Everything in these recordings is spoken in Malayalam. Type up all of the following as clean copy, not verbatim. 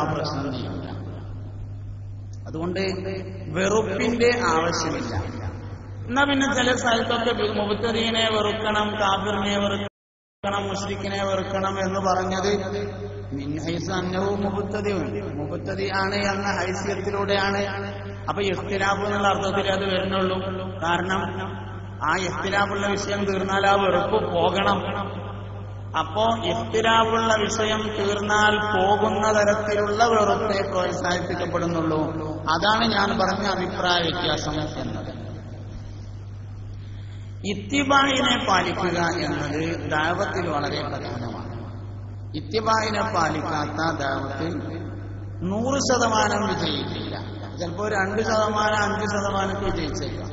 ആ പ്രശ്നം നീങ്ങില്ല. അതുകൊണ്ട് വെറുപ്പിന്റെ ആവശ്യമില്ല. എന്നാ പിന്നെ ചില സ്ഥലത്തൊക്കെ മുബ്തദീനെ വെറുക്കണം, കാഫിറിനെ വെറുക്കണം, മുശ്രിക്കിനെ വെറുക്കണം എന്ന് പറഞ്ഞത് മിൻ ഹൈസു അന്നഹു മുബ്തദി ആണ് എന്ന ഹൈസിയത്തിലൂടെയാണ്. അപ്പൊ ഇഖ്തിലാഫ് എന്നുള്ള അർത്ഥത്തിൽ അത് വരുന്നുള്ളൂ. കാരണം ആ ഇഖ്തിലാഫുള്ള വിഷയം തീർന്നാൽ ആ വെറുപ്പ് പോകണം. അപ്പോ ഇഖ്തിലാഫുള്ള വിഷയം തീർന്നാൽ പോകുന്ന തരത്തിലുള്ള വെറുപ്പെ പ്രോത്സാഹിപ്പിക്കപ്പെടുന്നുള്ളൂ. അതാണ് ഞാൻ പറഞ്ഞ അഭിപ്രായ വ്യത്യാസം എന്നത്. ഇത്തിബായിനെ പാലിക്കുക എന്നത് ദഅവത്തിൽ വളരെ പ്രധാനമാണ്. ഇത്തിബായിനെ പാലിക്കാത്ത ദഅവത്ത് 100% വിജയിക്കില്ല. ചിലപ്പോ 2%, 5% വിജയിച്ചേക്കാം.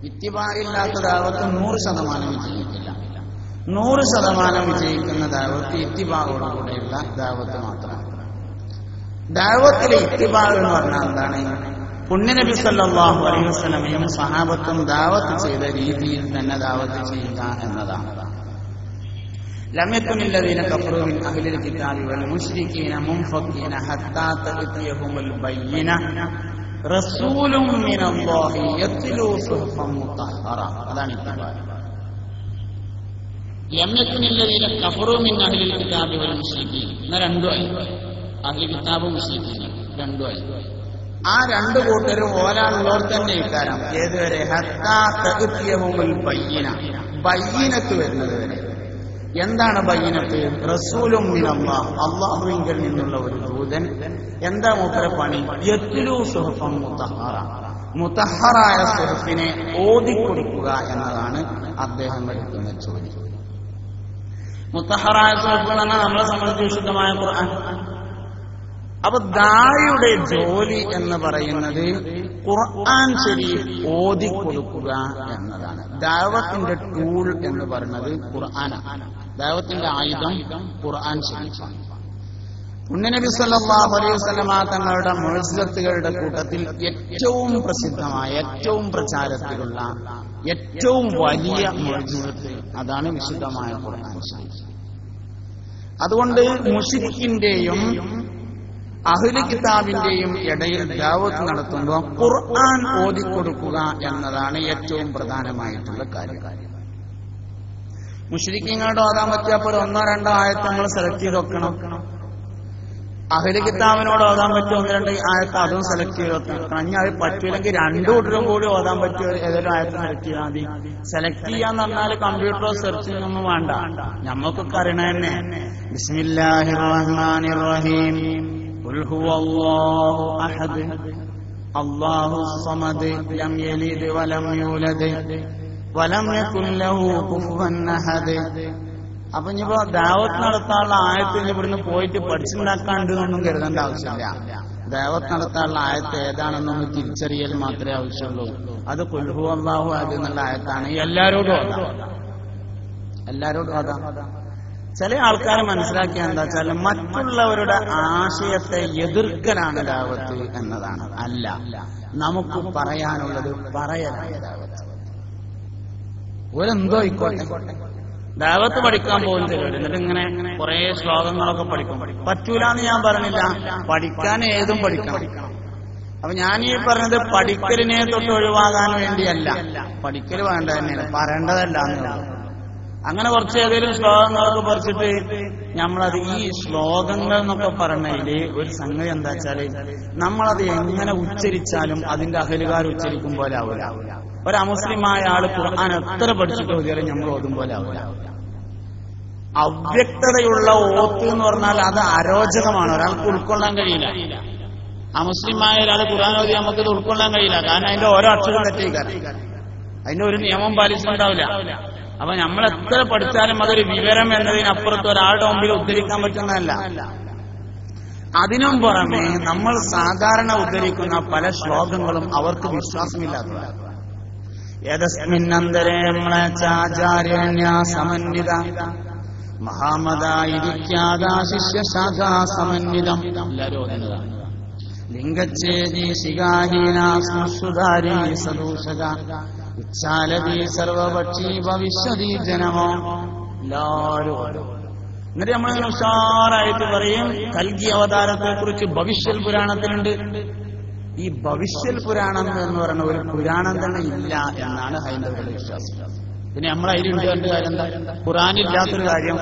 ഇത്തിബായില്ലാത്ത ദഅവത്ത് 100% വിജയിക്കില്ല. 100% വിജയിക്കുന്ന ദഅവത്ത് ഇത്തിബായോടുകൂടെയുള്ള ദഅവത്ത് മാത്രമാണ്. ദഅവത്തിലെ ഇത്തിബാ എന്ന് പറഞ്ഞാൽ എന്താണ്? പുണ്യനബി സല്ലല്ലാഹു അലൈഹി വസല്ലമയും സഹാബത്തും ദഅവത്ത് ചെയ്ത രീതിയിൽ തന്നെ ദഅവത്ത് ചെയ്യുക എന്നതാണ്. ലം യകുനില്ലദീന കഫറൂ മിൻ അഹ്ലിൽ കിതാബി വൽ മുശ്രികീന മുൻഫഖീന ഹത്താ തഅതിയഹുൽ ബയ്യിന റസൂലും മിനല്ലാഹി യത്ലൂ സുഹഫൻ മുതഹ്ഹറ. അതാണ് ഇത്തിബാ. ലം യകുനില്ലദീന കഫറൂ മിൻ അഹ്ലിൽ കിതാബി വൽ മുശ്രികീന. എന്ന രണ്ടുമായി അഹ്ലി കിതാബും മുശ്രികീന രണ്ടുമായി. ആ രണ്ടു കൂട്ടരും ഓലാളുള്ളവർ തന്നെ ഇക്കാരം ഏതുവരെ? ഹത്താ തഅതിയഹുൽ ബയ്യിന, ബയ്യിനത്ത് വരുന്നത് വരെ. എന്താണ് ബയ്യിനത്ത്? റസൂലും മിനല്ലാഹ്, അല്ലാഹുവിങ്കൽ നിന്നുള്ള ഒരു ദൂതൻ. എന്താ മൂപ്പരെ പണി? യത്ലൂ സുഹഫൻ മുതഹ്ഹറ, മുതഹ്ഹറായ സുഹഫിനെ ഓതിക്കൊടുക്കുക എന്നതാണ് അദ്ദേഹം എടുക്കുന്ന ജോലി. മുതഹ്ഹറായ സുഹഫ് എന്ന് പറഞ്ഞാൽ നമ്മളെ സംബന്ധിച്ച് വിശുദ്ധമായ ഖുർആൻ. അപ്പൊ ദാഇയുടെ ജോലി എന്ന് പറയുന്നത് ഖുർആൻ ശരീഫ് ഓതിക്കൊടുക്കുക എന്നതാണ്. ദഅവത്തിന്റെ ടൂൾ എന്ന് പറയുന്നത് ഖുർആനാണ്. ദഅവത്തിന്റെ ആയുധം ഖുർആൻ ശരീഫാണ്. പുണ്യനബി സല്ലല്ലാഹു അലൈഹി വസല്ലമ തങ്ങളുടെ മുഅ്ജിസത്തുകളുടെ കൂട്ടത്തിൽ ഏറ്റവും പ്രസിദ്ധമായ, ഏറ്റവും പ്രചാരത്തിലുള്ള, ഏറ്റവും വലിയ മുഅ്ജിസത്ത് അതാണ് വിശുദ്ധമായ ഖുർആൻ ശരീഫ്. അതുകൊണ്ട് മുശ്രിക്കിന്റെയും അഹ്ലി കിതാബിന്റെയും ഇടയിൽ ദഅവത്ത് നടത്തുമ്പോൾ ഖുർആൻ ഓതിക്കൊടുക്കുക എന്നതാണ് ഏറ്റവും പ്രധാനമായിട്ടുള്ള കാര്യം. മുശ്രിക്കീങ്ങളോട് ഓതാൻ പറ്റിയപ്പോൾ 1-2 ആയത്ത് നമ്മൾ സെലക്ട് ചെയ്ത് വെക്കണം. അഹ്ലി കിതാബിനോട് ഓതാൻ പറ്റിയ 1-2 ആയത്ത് അതും സെലക്ട് ചെയ്ത് വെക്കണം. ഇനി അത് പറ്റൂലെങ്കിൽ 2 കൂട്ടരും കൂടി ഓതാൻ പറ്റിയ ഏതൊരു ആയത്ത് സെലക്ട് ചെയ്താൽ മതി. സെലക്ട് ചെയ്യാന്ന് പറഞ്ഞാൽ കമ്പ്യൂട്ടറോ സെർച്ചിങ് ഒന്നും വേണ്ട, നമ്മൾക്കൊക്കെ അറിയണ തന്നെ. ബിസ്മില്ലാഹിർ റഹ്മാനിർ റഹീം. ഖുൽ ഹുവല്ലാഹു അഹദ് അല്ലാഹുസ് സമദ് ലം യലിദ് വലം യൂലദ് വലം യകുൽ ലഹു കുഫുവൻ അഹദ്. അപ്പൊ ഇനിയിപ്പോ ദഅവത്ത് നടത്താനുള്ള ആയത്തിന് ഇവിടുന്ന് പോയിട്ട് പഠിച്ചുണ്ടാക്കാണ്ടെന്നൊന്നും കരുതേണ്ട ആവശ്യമില്ല. ദഅവത്ത് നടത്താനുള്ള ആയത്ത് ഏതാണെന്നൊന്ന് തിരിച്ചറിയൽ മാത്രമേ ആവശ്യമുള്ളൂ. അത് ഖുൽ ഹുവല്ലാഹു അഹദ് എന്നുള്ള ആയത്താണ്. എല്ലാരോടും ഓതാം. ചില ആൾക്കാർ മനസ്സിലാക്കിയ എന്താ വെച്ചാൽ മറ്റുള്ളവരുടെ ആശയത്തെ എതിർക്കലാണ് ദഅവത്ത് എന്നതാണ്. അല്ല, നമുക്ക് പറയാനുള്ളത് പറയലാണ് ദഅവത്ത്. ഒരെന്തോ ആയിക്കോട്ടെ. ദഅവത്ത് പഠിക്കാൻ പോകും ചിലർ, എന്നിട്ട് ഇങ്ങനെ കുറെ ശ്ലോകങ്ങളൊക്കെ പഠിക്കും. പറ്റൂലെന്ന് ഞാൻ പറഞ്ഞില്ല, പഠിക്കാൻ ഏതും പഠിക്കണം. അപ്പൊ ഞാൻ ഈ പറഞ്ഞത് പഠിക്കലിനെ തൊട്ട് ഒഴിവാകാൻ വേണ്ടിയല്ല. പഠിക്കൽ വേണ്ട തന്നെയാണ്, പറയേണ്ടതല്ല എന്നുള്ളത്. അങ്ങനെ കുറച്ച് ഏതെങ്കിലും ശ്ലോകങ്ങളൊക്കെ പറിച്ചിട്ട് നമ്മളത് ഈ ശ്ലോകങ്ങൾ എന്നൊക്കെ പറഞ്ഞതില് ഒരു സംഗതി എന്താ വെച്ചാല് നമ്മളത് എങ്ങനെ ഉച്ചരിച്ചാലും അതിന്റെ അഹലുകാർ ഉച്ചരിക്കും പോലെ ആവില്ല. ഒരു അമുസ്ലിമായ ആള് ഖുർആൻ എത്ര പഠിച്ചിട്ട് ഓതിയാലും നമ്മൾ ഓതും പോലെ ആവില്ല. അവ്യക്തതയുള്ള ഓത്ത് എന്ന് പറഞ്ഞാൽ അത് അരോചകമാണ്, ഒരാൾക്ക് ഉൾക്കൊള്ളാൻ കഴിയില്ല. അമുസ്ലിമായ ഒരാൾ ഖുർആൻ ഓതി നമുക്കിത് ഉൾക്കൊള്ളാൻ കഴിയില്ല. കാരണം അതിന്റെ ഓരോ അക്ഷരം തെറ്റിക്കാറ്, അതിന്റെ ഒരു നിയമം പാലിച്ചിട്ടുണ്ടാവില്ല. അപ്പൊ നമ്മൾ എത്ര പഠിച്ചാലും അതൊരു വിവരം എന്നതിനപ്പുറത്ത് ഒരാളുടെ മുമ്പിൽ ഉദ്ധരിക്കാൻ പറ്റുന്നതല്ല. അതിനും പുറമെ നമ്മൾ സാധാരണ ഉദ്ധരിക്കുന്ന പല ശ്ലോകങ്ങളും അവർക്ക് വിശ്വാസമില്ലാത്തതാണ്. യദസ്മിന്നന്തരേ സമന്വിത മഹാമതായിരിക്കാതാ ശിഷ്യശാഖാ സമന്വിതം. എല്ലാവരും ലിംഗച്ഛേദി ശിഖാഹീനാസ്മസുധാരി സദൂഷക ഉച്ചാലതി സർവപക്ഷി ഭവിഷ്യതി ജനമോ. എല്ലാവരും എന്നിട്ട് നമ്മളിങ്ങനെ ഉഷാറായിട്ട് പറയും കൽക്കി അവതാരത്തെ കുറിച്ച് ഭവിഷ്യൽ പുരാണത്തിലുണ്ട്. ഈ ഭവിഷ്യൽ പുരാണം എന്ന് പറയുന്ന ഒരു പുരാണം തന്നെ ഇല്ല എന്നാണ് ഹൈന്ദവരുടെ വിശ്വാസം. പിന്നെ നമ്മളതിലുണ്ട് കണ്ട കാര്യം എന്താ? ഖുർആനില്ലാത്തൊരു കാര്യം,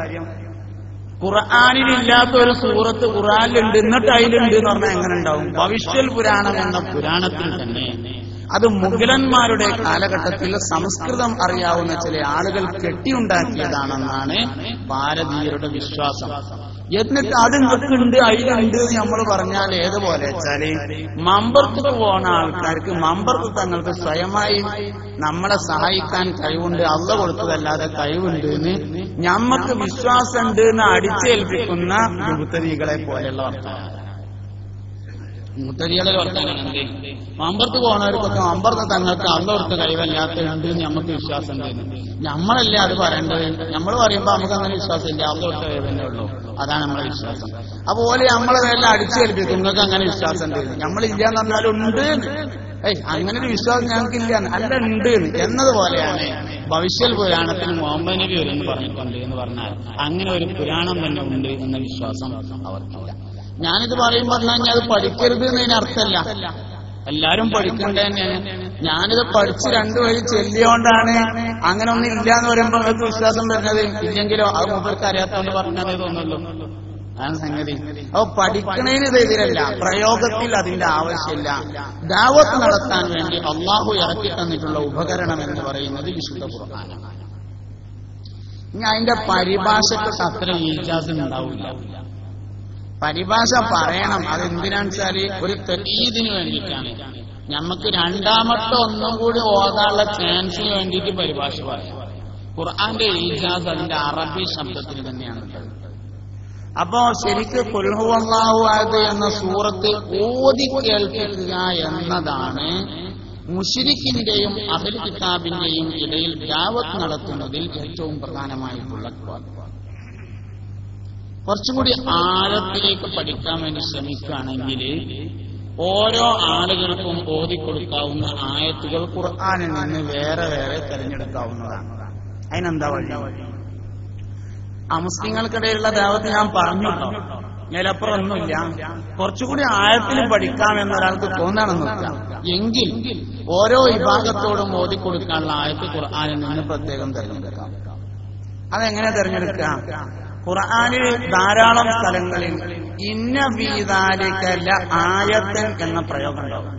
ഖുർആനിലില്ലാത്ത ഒരു സൂറത്ത് ഖുർആനിലുണ്ട്, എന്നിട്ട് അതിലുണ്ട് എന്ന് പറഞ്ഞാൽ എങ്ങനെ ഉണ്ടാവും? ഭവിഷ്യൽ പുരാണം എന്ന പുരാണത്തിൽ തന്നെ അത് മുഗളന്മാരുടെ കാലഘട്ടത്തിൽ സംസ്കൃതം അറിയാവുന്ന ചില ആളുകൾ കെട്ടിയുണ്ടാക്കിയതാണെന്നാണ് ഭാരതീയരുടെ വിശ്വാസം. എന്നിട്ട് അത് നിൽക്കുന്നുണ്ട്, അതിലുണ്ട് എന്ന് നമ്മൾ പറഞ്ഞാൽ ഏതുപോലെ വെച്ചാല് മമ്പർത്ത് പോണ ആൾക്കാർക്ക് മമ്പർത്ത് തങ്ങൾക്ക് സ്വയമായി നമ്മളെ സഹായിക്കാൻ കഴിവുണ്ട്, അള്ള കൊടുത്തതല്ലാതെ കഴിവുണ്ട് എന്ന് ഞമ്മക്ക് വിശ്വാസമുണ്ട് എന്ന് അടിച്ചേൽപ്പിക്കുന്ന മുത്തരികളെ പോലെയുള്ള വർത്തമാനം. മുത്തരികളെ വർത്തമാനം മമ്പർത്ത് പോണവർക്കൊക്കെ മമ്പർത്ത് തങ്ങൾക്ക് അള്ള കൊടുത്ത കഴിവല്ലാത്തുണ്ട് എന്ന് നമുക്ക് വിശ്വാസം ഉണ്ട്. നമ്മളല്ലേ അത് പറയേണ്ടത്? നമ്മൾ പറയുമ്പോൾ നമുക്ക് അങ്ങനെ വിശ്വാസം ഇല്ല, അള്ള കൊടുത്ത കഴിവല്ലേ ഉള്ളൂ, അതാണ് നമ്മളെ വിശ്വാസം. അതുപോലെ നമ്മളെ എല്ലാം അടിച്ചേൽപ്പിക്കും നിങ്ങൾക്ക് അങ്ങനെ വിശ്വാസം ഉണ്ട്, നമ്മളില്ല എന്ന് പറഞ്ഞാലും ഉണ്ട്, അങ്ങനെ ഒരു വിശ്വാസം ഞങ്ങൾക്കില്ല അല്ല ഉണ്ട് എന്നതുപോലെയാണ് ഭവിഷ്യൽ പുരാണത്തിന് മുഹമ്മദ് നബി എന്ന് പറഞ്ഞിട്ടുണ്ട് എന്ന് പറഞ്ഞാൽ അങ്ങനെ ഒരു പുരാണം തന്നെ ഉണ്ട് എന്ന വിശ്വാസം അവർക്കില്ല. ഞാനിത് പറയുമ്പോൾ പറഞ്ഞാൽ അത് പഠിക്കരുത് എന്നതിന് അർത്ഥമല്ല, എല്ലാരും പഠിക്കേണ്ട തന്നെയാണ്. ഞാനിത് പഠിച്ച് രണ്ടുപേര് ചെല്ലിയോണ്ടാണ് അങ്ങനെ ഒന്നും ഇല്ല എന്ന് പറയുമ്പോൾ നിങ്ങൾക്ക് വിശ്വാസം വരുന്നത്. ഇല്ലെങ്കിലോ അത് മുമ്പർക്ക് അറിയാത്തോണ്ട് പറഞ്ഞതേ തോന്നുള്ളൂ, അതാണ് സംഗതി. അപ്പൊ പഠിക്കണതിന് എതിരല്ല, പ്രയോഗത്തിൽ അതിന്റെ ആവശ്യമില്ല. ദാവത്ത് നടത്താൻ വേണ്ടി അള്ളാഹു ഇറക്കി തന്നിട്ടുള്ള ഉപകരണം എന്ന് പറയുന്നത് വിശുദ്ധ ഖുർആനാണ്. ഇനി അതിന്റെ പരിഭാഷക്ക് അത്ര ഈജാസ് ഉണ്ടാവില്ല. പരിഭാഷ പറയണം, അതെന്തിനാന്ന് വെച്ചാല് ഒരു തഖീദിന് വേണ്ടിയിട്ടാണ്. നമുക്ക് രണ്ടാമത്തെ ഒന്നും കൂടി ഓതാനുള്ള ചാൻസിന് വേണ്ടിയിട്ട് പരിഭാഷ പറയാം. ഖുർആന്റെ ഈജാസ് അതിന്റെ അറബി ശബ്ദത്തിൽ തന്നെയാണ്. അപ്പോ ശരിക്ക് ഖുൽ ഹുവല്ലാഹു അഹദ് എന്ന സൂറത്ത് ഓതി കേൾപ്പിക്കുക എന്നതാണ് മുശ്രിക്കിന്റെയും അഹ്ലു കിതാബിന്റെയും ഇടയിൽ ദഅവത്ത് നടത്തുന്നതിൽ ഏറ്റവും പ്രധാനമായിട്ടുള്ള കാര്യം. കുറച്ചും കൂടി ആഴത്തിലേക്ക് പഠിക്കാൻ വേണ്ടി ശ്രമിക്കുകയാണെങ്കിൽ ഓരോ ആളുകൾക്കും ഓതിക്കൊടുക്കാവുന്ന ആയത്തുകൾ ഖുർആനിൽ നിന്ന് വേറെ വേറെ തിരഞ്ഞെടുക്കാവുന്നതാണ്. അതിനെന്താ വഴി? അമുസ്ലിങ്ങൾക്കിടയിലുള്ള ദഅവത്ത് ഞാൻ പറഞ്ഞിട്ടോ, മേലപ്പുറം ഒന്നുമില്ല, കുറച്ചുകൂടി ആഴത്തിൽ പഠിക്കാം എന്നൊരാൾക്ക് തോന്നണമെന്നില്ല എങ്കിൽ ഓരോ വിഭാഗത്തോടും ഓതിക്കൊടുക്കാനുള്ള ആയത്ത് ഖുർആനിൽ നിന്ന് പ്രത്യേകം തിരഞ്ഞെടുക്കാം. അതെങ്ങനെ തിരഞ്ഞെടുക്കാം? ഖുർആനിൽ ധാരാളം സ്ഥലങ്ങളിൽ ഇന്ന ഫീ ദാലിക ലആയത്തൻ എന്ന പ്രയോഗം ഉണ്ടാവും.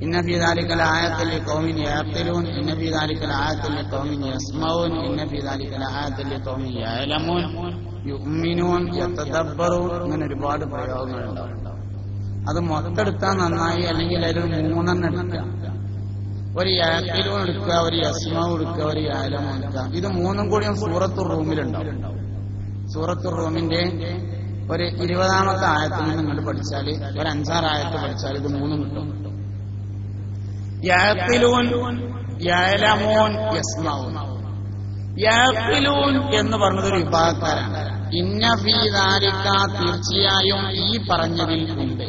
ഇന്ന ഫീ ദാലിക ലആയത്തൻ ലിഖൗമിൻ യഅഖിലൂൻ, ഇന്ന ഫീ ദാലിക ലആയത്തൻ ലിഖൗമിൻ യസ്മഊൻ, ഇന്ന ഫീ ദാലിക ലആയത്തൻ ലിഖൗമിൻ യഅലമൂൻ യുഅ്മിനൂൻ യതദബ്ബറൂൻ. ഇങ്ങനെ ഒരുപാട് പ്രയോഗങ്ങളുണ്ടാവും. അത് മൊത്തെടുത്താൽ നന്നായി, അല്ലെങ്കിൽ അതിൽ മൂന്നെണ്ണം എടുക്കുക. ഒരു യഅഖിലൂൻ എടുക്കുക, ഒരു യസ്മഊ എടുക്കുക, ഒരു യഅലമൂൻ എടുക്കുക. ഇത് മൂന്നും കൂടി സൂറത്തുർ റൂമിലുണ്ടാവും. സൂറത്തുർ റൂമിന്റെ ഒരു 20ാമത്തെ ആയത്തിൽ നിന്ന് നിങ്ങൾ പഠിച്ചാൽ, ഒരു 5-6 ആയത്ത് പഠിച്ചാൽ ഇത് മൂന്നും കിട്ടും. യഅഖിലൂൻ, യഅലമൂൻ, യസ്മഊൻ. യഅഖിലൂൻ എന്ന് പറഞ്ഞതൊരു വിഭാഗക്കാരാണ്. ഇന്ന ഫീ ദാലിക തീർച്ചയായും ഈ പറഞ്ഞതിൽ ഉണ്ട്,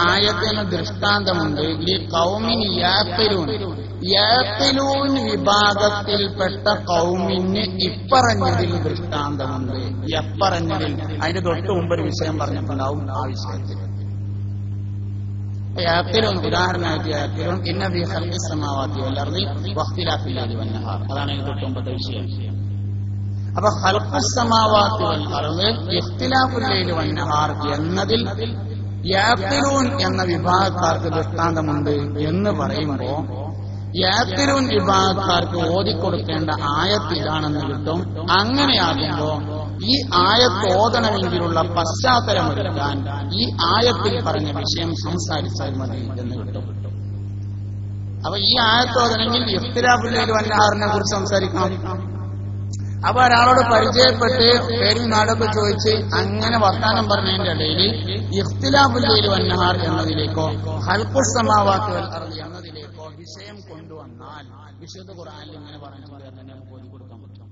ആയത്തിന് ദൃഷ്ടാന്തമുണ്ട്. ലിഖൗമിൻ യഅഖിലൂൻ, യഅഖിലൂൻ വിഭാഗത്തിൽപ്പെട്ട ഖൗമിന് ഇപ്പറഞ്ഞതിൽ ദൃഷ്ടാന്തമുണ്ട്. എപ്പറഞ്ഞതിൽ? അതിന് തൊട്ട് മുമ്പ് ഒരു വിഷയം പറഞ്ഞിട്ടുണ്ടാവും. ആ വിഷയത്തിൽ യഅഖിലൂൻ ഉദാഹരണമായിട്ട് യഅഖിലൂൻ ഇന്ന ഫീ ഖൽഖിസ് സമാവാതി വൽ അർളി വഖ്തിലാഫിൽ ലൈലി വൻ നഹാർ, അതാണ് ഇതിന് തൊട്ട് മുമ്പത്തെ വിഷയം. അപ്പൊ ഖൽഖുസ് സമാവാതി വൽ അർളി ഇഖ്തിലാഫുൽ ലൈലി വൻ നഹാർ എന്നതിൽ യഅഖിലൂൻ എന്ന വിഭാഗക്കാർക്ക് ദൃഷ്ടാന്തമുണ്ട് എന്ന് പറയുമ്പോ യഅഖിലൂൻ വിഭാഗക്കാർക്ക് ഓതിക്കൊടുക്കേണ്ട ആയത്ത് ഇതാണെന്ന് കിട്ടും. അങ്ങനെയാകുമ്പോ ഈ ആയത്ത് ഓതണമെങ്കിലുള്ള പശ്ചാത്തലമൊരുക്കാൻ ഈ ആയത്തിൽ പറഞ്ഞ വിഷയം സംസാരിച്ചാൽ മതി എന്ന് കിട്ടും. അപ്പൊ ഈ ആയത്ത് ഓതണമെങ്കിൽ ഇഖ്തിലാഫുൽ ലൈലി വൻ നഹാറിനെ കുറിച്ച് സംസാരിക്കണം. അപ്പൊ ഒരാളോട് പരിചയപ്പെട്ട് പേരും നാടൊക്കെ ചോദിച്ച് അങ്ങനെ വർത്താനം പറഞ്ഞതിന്റെ ഇടയിൽ ഇഖ്തിലാഫുൽ ലൈലി വൻ നഹാർ എന്നതിലേക്കോ ഖൽഖുസ് സമാവാതി വൽ അർളി എന്നതിലേക്കോ വിഷയം കൊണ്ടുവന്നാൽ വിശുദ്ധ ഖുർആനിൽ ഇങ്ങനെ പറഞ്ഞിട്ടുണ്ട് എന്ന് നമുക്ക് ഓതി കൊടുക്കാൻ പറ്റും.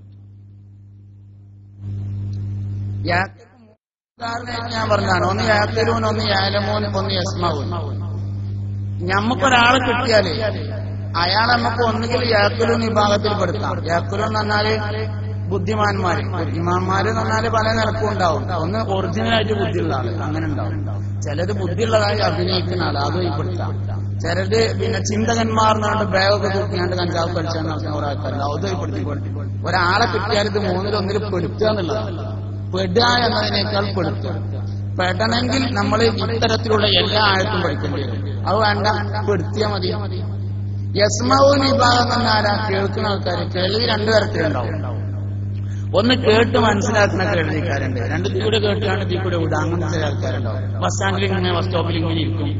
ഉദാഹരണമായിട്ട് ഞാൻ പറഞ്ഞാണ്, ഒന്ന് യഅഖിലൂൻ, ഒന്ന് യഅലമൂൻ, ഒന്ന് യസ്മഊൻ. ഞമ്മക്കൊരാളെ കിട്ടിയാല് അയാളെ നമുക്ക് ഒന്നുകിൽ യഅഖിലൂൻ വിഭാഗത്തിൽ പെടുത്താം. യഅഖിലൂൻ എന്ന് പറഞ്ഞാല് ബുദ്ധിമാന്മാര്. ഇമാന്മാര് എന്ന് പറഞ്ഞാല് പല നിലക്കും ഉണ്ടാവും. ഒന്ന് ഒറിജിനലായിട്ട് ബുദ്ധിയുള്ള ആള്, അങ്ങനെ ഉണ്ടാവും. ചിലത് ബുദ്ധിയുള്ളതായി അഭിനയിക്കുന്ന ആള്, അതും ഉൾപ്പെടുത്താം. ചിലത് പിന്നെ ചിന്തകന്മാർ എന്നാണ്ട് ബാഗൊക്കെ തൂക്കിയാണ്ട് കഞ്ചാവ് കളിച്ചാൽ നടത്തുന്ന കുറെ ആൾക്കാരുണ്ട്, അതും ഉൾപ്പെടുത്തിക്കൊണ്ട്. ഒരാളെ കിട്ടിയാൽ ഇത് മൂന്നിലൊന്നിൽ പെടുത്തുക എന്നുള്ളതാണ്. പെടുക എന്നതിനേക്കാൾ പെടുത്തുക. പെടണമെങ്കിൽ നമ്മൾ ഇത്തരത്തിലുള്ള എല്ലാ ആഴത്തും പഠിക്കേണ്ടി വരും. അത് വേണ്ട, പെടുത്തിയാൽ മതി. യസ്മൗൻ വിഭാഗം എന്നാലാ കേൾക്കുന്ന ആൾക്കാർ. കേൾവി രണ്ടു തരത്തിലുണ്ടാവും. ഒന്ന് കേട്ട് മനസ്സിലാക്കുന്ന കേൾവിക്കാരുണ്ട്, രണ്ടു കൂടെ കേട്ടാണ് ഇതിൽ കൂടെ വിടുക. അങ്ങനത്തെ ചില ആൾക്കാരുണ്ടാവും. ബസ് സ്റ്റാൻഡിൽ ഇങ്ങനെ, ബസ് സ്റ്റോപ്പിൽ ഇങ്ങനെ ഇരിക്കും,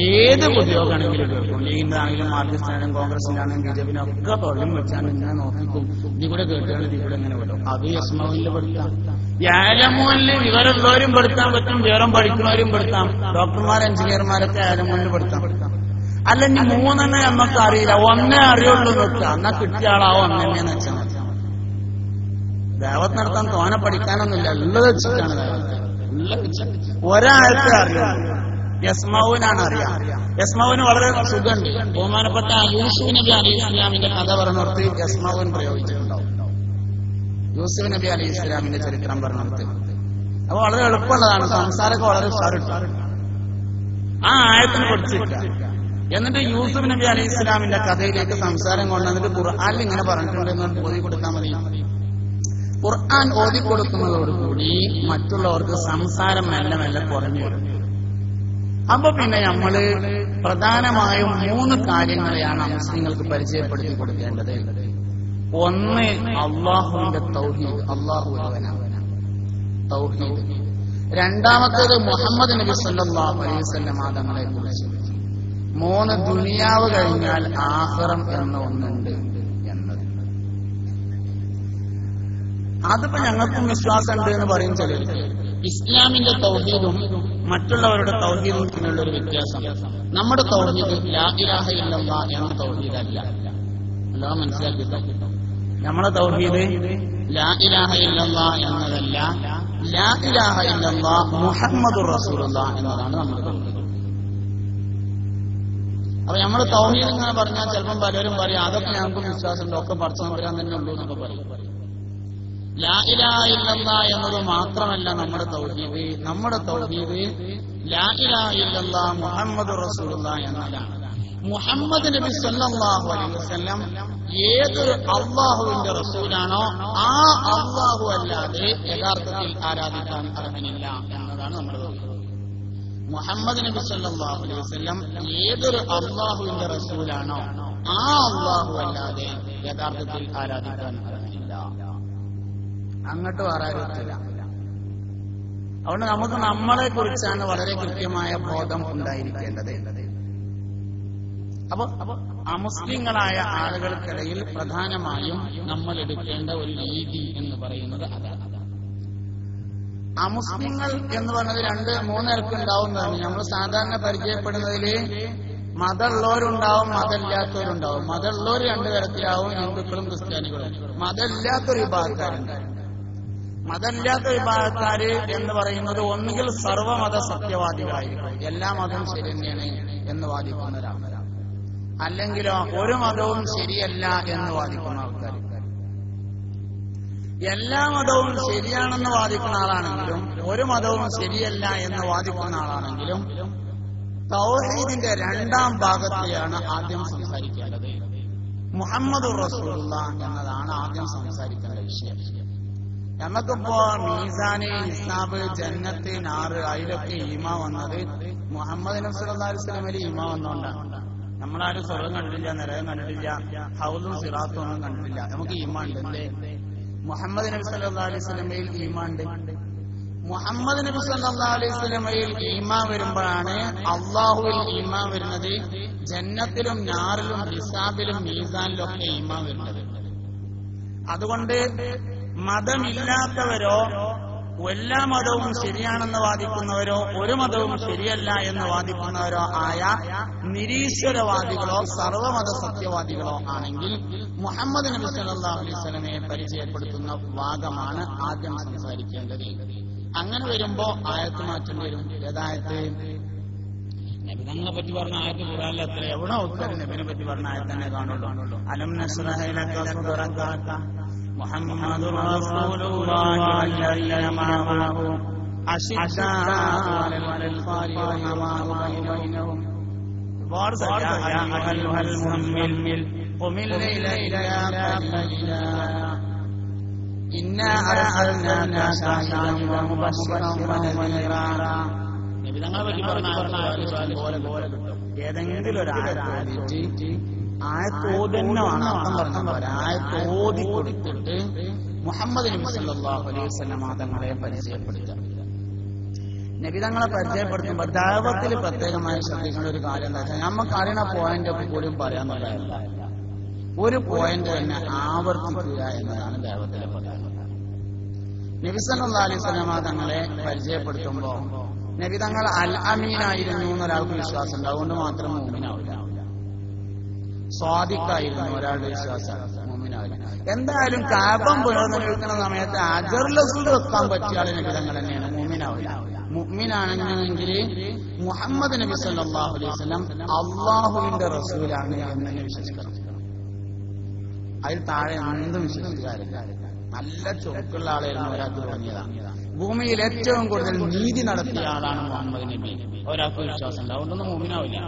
ഏത് പൊതുയോഗമാണെങ്കിലും കേൾക്കും. ലീഗിന്റെയാണെങ്കിലും മാർക്സിസ്റ്റിനാണെങ്കിലും കോൺഗ്രസിനാണെങ്കിലും ബി ജെ പിനും ഒക്കെ തൊഴിലും വെച്ചാണ് ഇങ്ങനെ നോക്കിക്കും. ഇതിൽ കൂടെ കേട്ടാണ് ഇതിൽ കൂടെ ഇങ്ങനെ വിടും. അത് യസ്മൗനിൽ പെടുത്താം. യാലമൂനില് വിവരമുള്ളവരും പെടുത്താൻ പറ്റും, വിവരം പഠിക്കുന്നവരും പെടുത്താം. ഡോക്ടർമാർ, എഞ്ചിനീയർമാരൊക്കെ യാലമൂനിൽ പെടുത്താം. അല്ലെങ്കിൽ മൂന്നെണ്ണെ നമുക്ക് അറിയില്ല, ഒന്നേ അറിയുള്ളൂ നിർത്തുക. എന്നാ കിട്ടിയ ആളാവോ ഒന്നെണ്ണേന്ന് വെച്ചാൽ മതി. ദേവത്ത് നടത്താൻ തോനെ പഠിക്കാനൊന്നുമില്ല, ഉള്ളത് വെച്ചിട്ടാണ് ദേവത്ത്. ഒരാൾക്ക് അറിയാം, യസ്മൗനാണ് അറിയാം. യസ്മൗന് വളരെ സുഖമുണ്ട്. ബഹുമാനപ്പെട്ട യൂസുഫ് നബി അലൈഹി ഇസ്ലാമിന്റെ കഥ പറഞ്ഞിടത്ത് യസ്മൗൻ പ്രയോഗിച്ചിട്ടുണ്ടാവും. യൂസുഫ് നബി അലൈഹി ഇസ്ലാമിന്റെ ചരിത്രം പറഞ്ഞിടത്ത് അപ്പൊ വളരെ എളുപ്പമുള്ളതാണ്. സംസാരമൊക്കെ വളരെ ഉഷാറിട്ടാണ്. ആ ആയത്തിന് പഠിച്ചില്ല. എന്നിട്ട് യൂസുഫ് നബി അലൈഹി ഇസ്ലാമിന്റെ കഥയിലേക്ക് സംസാരം കൊണ്ടുവന്നിട്ട് ഖുർആനിൽ ഇങ്ങനെ പറഞ്ഞിട്ടുണ്ടെന്ന് ഓതി കൊടുത്താൽ മതി. ഖുർആൻ ഓതി കൊടുക്കുന്നതോടുകൂടി മറ്റുള്ളവർക്ക് സംസാരം മെല്ലെ മെല്ലെ കുറഞ്ഞു വരും. അപ്പൊ പിന്നെ നമ്മള് പ്രധാനമായും 3 കാര്യങ്ങളെയാണ് മുസ്ലിങ്ങൾക്ക് പരിചയപ്പെടുത്തി കൊടുക്കേണ്ടത്. ഒന്ന്, അള്ളാഹുവിന്റെ തൗഹീദ്, അള്ളാഹു ഒരുവനാണ്, തൗഹീദ്. രണ്ടാമത്തേത് മുഹമ്മദ് നബി സല്ലല്ലാഹു അലൈഹി വസല്ലം തങ്ങളെ കുറിച്ച്. 3, ദുനിയാവ് കഴിഞ്ഞാൽ ആഖിറം എന്ന ഒന്നുണ്ട് എന്നത്. അതിപ്പോ ഞങ്ങൾക്കും വിശ്വാസമുണ്ട് എന്ന് പറയും ചിലർക്ക്. ഇസ്ലാമിന്റെ തൗഹീദും മറ്റുള്ളവരുടെ തൗഹീദും തമ്മിലുള്ള ഒരു വ്യത്യാസം. നമ്മുടെ തൗഹീദ് ലാ ഇലാഹ ഇല്ലല്ലാഹ് എന്ന തൗഹീദല്ല. എല്ലാം മനസ്സിലാക്കിട്ടോ. നമ്മുടെ തൗഹീദ് ലാ ഇലാഹ ഇല്ലല്ലാഹ് എന്നതല്ല, ലാ ഇലാഹ ഇല്ലല്ലാഹ് മുഹമ്മദുർ റസൂലുള്ളാഹ് എന്നതാണ് നമ്മുടെ തൗഹീദ്. അപ്പൊ നമ്മുടെ തൗഹീദ് എന്ന് പറഞ്ഞാൽ ചിലപ്പം പലരും പറയും അതൊക്കെ ഞങ്ങൾക്കും വിശ്വാസമുണ്ട്, ഒക്കെ പടച്ചവൻ വരാൻ തന്നെ ഉള്ളൂ എന്നൊക്കെ പറയും. ലാ ഇലാഹ ഇല്ലല്ലാഹ് എന്നത് മാത്രമല്ല നമ്മുടെ തൗഹീദ്. നമ്മുടെ തൗഹീദ് ലാ ഇലാഹ ഇല്ലല്ലാഹ് മുഹമ്മദുർ റസൂലുള്ളാഹി എന്നതാണ്. മുഹമ്മദ് നബി സല്ലല്ലാഹു അലൈഹി വസല്ലം ഏതൊരു അള്ളാഹുവിന്റെ റസൂലാണോ ആ അള്ളാഹു അല്ലാതെ യഥാർത്ഥത്തിൽ ആരാധിക്കാൻ അർഹനില്ല എന്നതാണ് നമ്മുടെ തൗഹീദ്. മുഹമ്മദ് നബി സല്ലല്ലാഹു അലൈഹി വസല്ലം ഏതൊരു അള്ളാഹുവിന്റെ റസൂലാണോ ആ അള്ളാഹു അല്ലാതെ യഥാർത്ഥത്തിൽ ആരാധിക്കാൻ അർഹനില്ല. അങ്ങോട്ട് വരാറില്ല. അതുകൊണ്ട് നമുക്ക് നമ്മളെ കുറിച്ചാണ് വളരെ കൃത്യമായ ബോധം ഉണ്ടായിരിക്കേണ്ടത്. അപ്പൊ അമുസ്ലിങ്ങളായ ആളുകൾക്കിടയിൽ പ്രധാനമായും നമ്മൾ എടുക്കേണ്ട ഒരു രീതി എന്ന് പറയുന്നത് അതാണ്. അമുസ്ലിങ്ങൾ എന്ന് പറഞ്ഞത് 2-3 നിരക്കുണ്ടാവുന്നതാണ്. നമ്മൾ സാധാരണ പരിചയപ്പെടുന്നതില് മതമുള്ളവരുണ്ടാവും, മതമില്ലാത്തവരുണ്ടാവും. മതമുള്ളവർ 2 തരത്തിലാവും, ഹിന്ദുക്കളും ക്രിസ്ത്യാനികളും. മതമില്ലാത്തൊരു വിഭാഗക്കാരുണ്ട്. മതമില്ലാത്ത വിഭാഗക്കാര് എന്ന് പറയുന്നത് ഒന്നുകിൽ സർവമത സത്യവാദികളായിരിക്കും, എല്ലാ മതവും ശരി തന്നെയാണ് എന്ന് വാദിക്കുന്നവരാണ്. അല്ലെങ്കിലോ ഒരു മതവും ശരിയല്ല എന്ന് വാദിക്കുന്ന ആൾക്കാർ. എല്ലാ മതവും ശരിയാണെന്ന് വാദിക്കുന്ന ആളാണെങ്കിലും ഒരു മതവും ശരിയല്ല എന്ന് വാദിക്കുന്ന ആളാണെങ്കിലും തൗഹീദിന്റെ 2ാം ഭാഗത്തെയാണ് ആദ്യം സംസാരിക്കേണ്ടത്. മുഹമ്മദുർ റസൂലുള്ളാഹ് എന്നതാണ് ആദ്യം സംസാരിക്കേണ്ട വിഷയം. നമുക്കിപ്പോ മീസാന്, ഹിസാബ്, ജന്നത്ത്, നാറ് അതിലൊക്കെ ഈമാ വന്നത് മുഹമ്മദ് നബി സല്ലല്ലാഹു അലൈഹി വസല്ലമയിൽ ഈമാ വന്നോണ്ടാണ്. നമ്മളാരും സ്വർഗം കണ്ടിട്ടില്ല, നരകം കണ്ടിട്ടില്ല, ഹൗദും സിറാത്തും ഒന്നും കണ്ടിട്ടില്ല. നമുക്ക് ഈമാൻ ഉണ്ട് അല്ലേ? മുഹമ്മദ് നബി സല്ലല്ലാഹു അലൈഹി വസല്ലമയിൽ ഈമാൻ ഉണ്ട്. മുഹമ്മദ് നബി സല്ലല്ലാഹു അലൈഹി വസല്ലമയിൽ ഈമാൻ വരുമ്പോഴാണ് അള്ളാഹുവിൽ ഈമാൻ വരുന്നത്. ജന്നത്തിലും നാറിലും ഹിസാബിലും മീസാനിലും ഒക്കെ ഈമാൻ വരുന്നത്. അതുകൊണ്ട് മതമില്ലാത്തവരോ എല്ലാ മതവും ശരിയാണെന്ന് വാദിക്കുന്നവരോ ഒരു മതവും ശരിയല്ല എന്ന് വാദിക്കുന്നവരോ ആയ നിരീശ്വരവാദികളോ സർവമത സത്യവാദികളോ ആണെങ്കിൽ മുഹമ്മദ് നബി സല്ലല്ലാഹു അലൈഹി വസല്ലമയെ പരിചയപ്പെടുത്തുന്ന ഭാഗമാണ് ആദ്യം സംസാരിക്കേണ്ടത്. അങ്ങനെ വരുമ്പോ ആയത്ത് മാറ്റേണ്ടി വരും. ഏതായത്ത്? നബിതങ്ങളെ പറ്റി പറഞ്ഞ ആയത്ത് ഖുർആനിൽ എത്ര എവിടെ ഉത്തരം നബിനെ പറ്റി പറഞ്ഞ ആയത്ത് തന്നെ കാണുള്ളൂ. അലം നശ്റഹ ലക സദ്റക മുഹമ്മദുർ റസൂലുള്ളാഹി വല്ലദീന മഅഹു അശിദ്ദാഉ അലൽ കുഫാരി റഹ്മാഉ ബൈനഹും വാർസഅ അയ്യുഹൽ മുഅ്മിൻ ഖുമിൽ ലൈല ഇല്ലാ ഖലീലാ ഇന്നാ അർസൽനാക ശാഹിദൻ വമുബശ്ശിറൻ വനദീറാ. നബി തങ്ങളെ പറ്റി പറഞ്ഞ പോലെ ഏതെങ്കിലും ഒരു ആയത്ത് ആയത്തോതന്നെയാണ് അർത്ഥം പറഞ്ഞ ആയത്തോതി കൊടുത്തിട്ട് മുഹമ്മദ് നബി സല്ലല്ലാഹു അലൈഹി വസല്ലം തങ്ങളെ പരിചയപ്പെടുത്തുക. നബി തങ്ങളെ പരിചയപ്പെടുത്തുമ്പോൾ ദഅവത്തിൽ പ്രത്യേകമായി ശ്രദ്ധിക്കേണ്ട ഒരു കാര്യം എന്താ വെച്ചാൽ നമുക്ക് അറിയണ പോയിന്റ് ഒക്കെ കൂടി പറയാന്നുള്ളതല്ല, ഒരു പോയിന്റ് തന്നെ ആവർത്തിക്കുക എന്നതാണ് ദഅവത്തിലെ പ്രധാനം. നബി സല്ലല്ലാഹു അലൈഹി വസല്ലം തങ്ങളെ പരിചയപ്പെടുത്തുമ്പോൾ നബി തങ്ങൾ അൽ അമീനായിരുന്നു എന്നൊരാൾക്ക് വിശ്വാസം ഉണ്ട്, അതുകൊണ്ട് മാത്രം മുഅ്മിനാവില്ല. സ്വാദിഖായിരുന്നു ഒരാളുടെ വിശ്വാസം, മുഅ്മിനാവില്ല. എന്തായാലും കഅബം പുനർനിർമ്മിക്കുന്ന സമയത്ത് അജറുൽ അസ്വദ് വെക്കാൻ പറ്റിയ ആളെ നബി തങ്ങൾ തന്നെയാണ്, മുഅ്മിനാവില്ല. മുഅ്മിനാണെങ്കിൽ മുഹമ്മദ് നബി സല്ലല്ലാഹു അലൈഹി വസല്ലം അല്ലാഹുവിന്റെ റസൂലാണ് എന്ന് തന്നെ വിശ്വസിക്കണം. അതിൽ താഴെ എന്തും വിശ്വസിക്കാറില്ല. നല്ല ചൊറുക്കുള്ള ആളായിരുന്നു ഒരാൾക്ക് തോന്നിയതാണ്. ഭൂമിയിൽ ഏറ്റവും കൂടുതൽ നീതി നടത്തിയ ആളാണ് മുഹമ്മദ് നബി, ഒരാൾക്ക് വിശ്വാസം ഉണ്ട്, അതുകൊണ്ടൊന്നും മുഅ്മിനാവില്ല.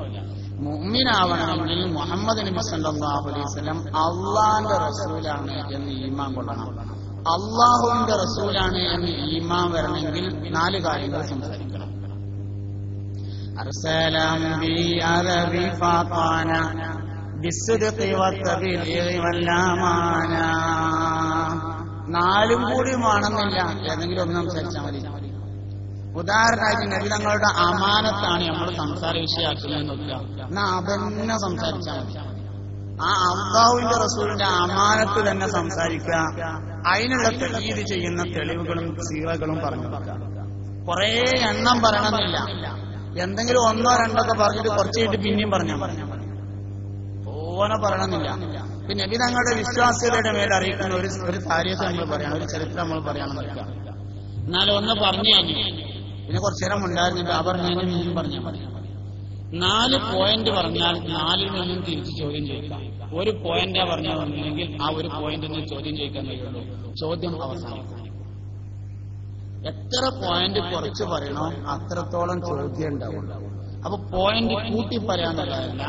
മുഅ്മിനാവണമെങ്കിൽ മുഹമ്മദ് നബി സല്ലല്ലാഹു അലൈഹി വസല്ലം അള്ളാന്റെ റസൂലാണ് എന്ന് ഈമാൻ കൊള്ളണം. അള്ളാഹുവിന്റെ റസൂലാണ് എന്ന് ഈമാൻ വരണമെങ്കിൽ 4 കാര്യങ്ങൾ സംസാരിക്കണം. അർസലം ബി അറബി ഫാഖാന ബിസ്സദ്ഖി വത്തബീഗി വല്ലമാന. 4 കൂടി വേണമെന്നില്ല, ഏതെങ്കിലും ഒന്ന് സംസാരിച്ചാൽ മതി. ഉദാഹരണമായിട്ട് നബി തങ്ങളുടെ അമാനത്താണ് നമ്മൾ സംസാര വിഷയമാക്കുന്നത് നോക്കുക, എന്നാ അതന്നെ സംസാരിച്ചാൽ മതി. ആ അല്ലാഹുവിന്റെ റസൂലിന്റെ അമാനത്ത് തന്നെ സംസാരിക്കുക. അതിനുള്ള തഖീദ് ചെയ്യുന്ന തെളിവുകളും സീറകളും പറഞ്ഞു കൊടുക്കുക. കുറെ എണ്ണം പറയണമെന്നില്ല, എന്തെങ്കിലും 1 or 2 പറഞ്ഞിട്ട് കുറച്ച് കഴിഞ്ഞിട്ട് പിന്നെയും പറഞ്ഞാൽ മതി, ഓനെ പറയണമെന്നില്ല. പിന്നെ നബി തങ്ങളുടെ വിശ്വാസ്യതയുടെ മേൽ അറിയിക്കുന്ന ഒരു താരീഖ് നമ്മൾ പറയണം, ഒരു ചരിത്രം നമ്മൾ പറയണം നിൽക്കുക. എന്നാലും ഒന്ന് പറഞ്ഞു കഴിഞ്ഞു പിന്നെ കുറച്ചു നേരം ഉണ്ടായിരുന്നില്ല, ആ പറഞ്ഞതിന് പിന്നെയും പറഞ്ഞാൽ മതി. 4 പോയിന്റ് പറഞ്ഞാൽ 4ൽ നിന്നും തിരിച്ച് ചോദ്യം ചോദിക്കാം. ഒരു പോയിന്റാ പറഞ്ഞാൽ വന്നില്ലെങ്കിൽ ആ ഒരു പോയിന്റ് നിന്ന് ചോദ്യം ചോദിക്കാൻ കഴിയുള്ളൂ, ചോദ്യം അവസാനിക്കും. എത്ര പോയിന്റ് കുറച്ച് പറയണോ അത്രത്തോളം ചോദ്യം ഉണ്ടാവുള്ളൂ. അപ്പൊ പോയിന്റ് കൂട്ടി പറയാന്നുള്ളതല്ല,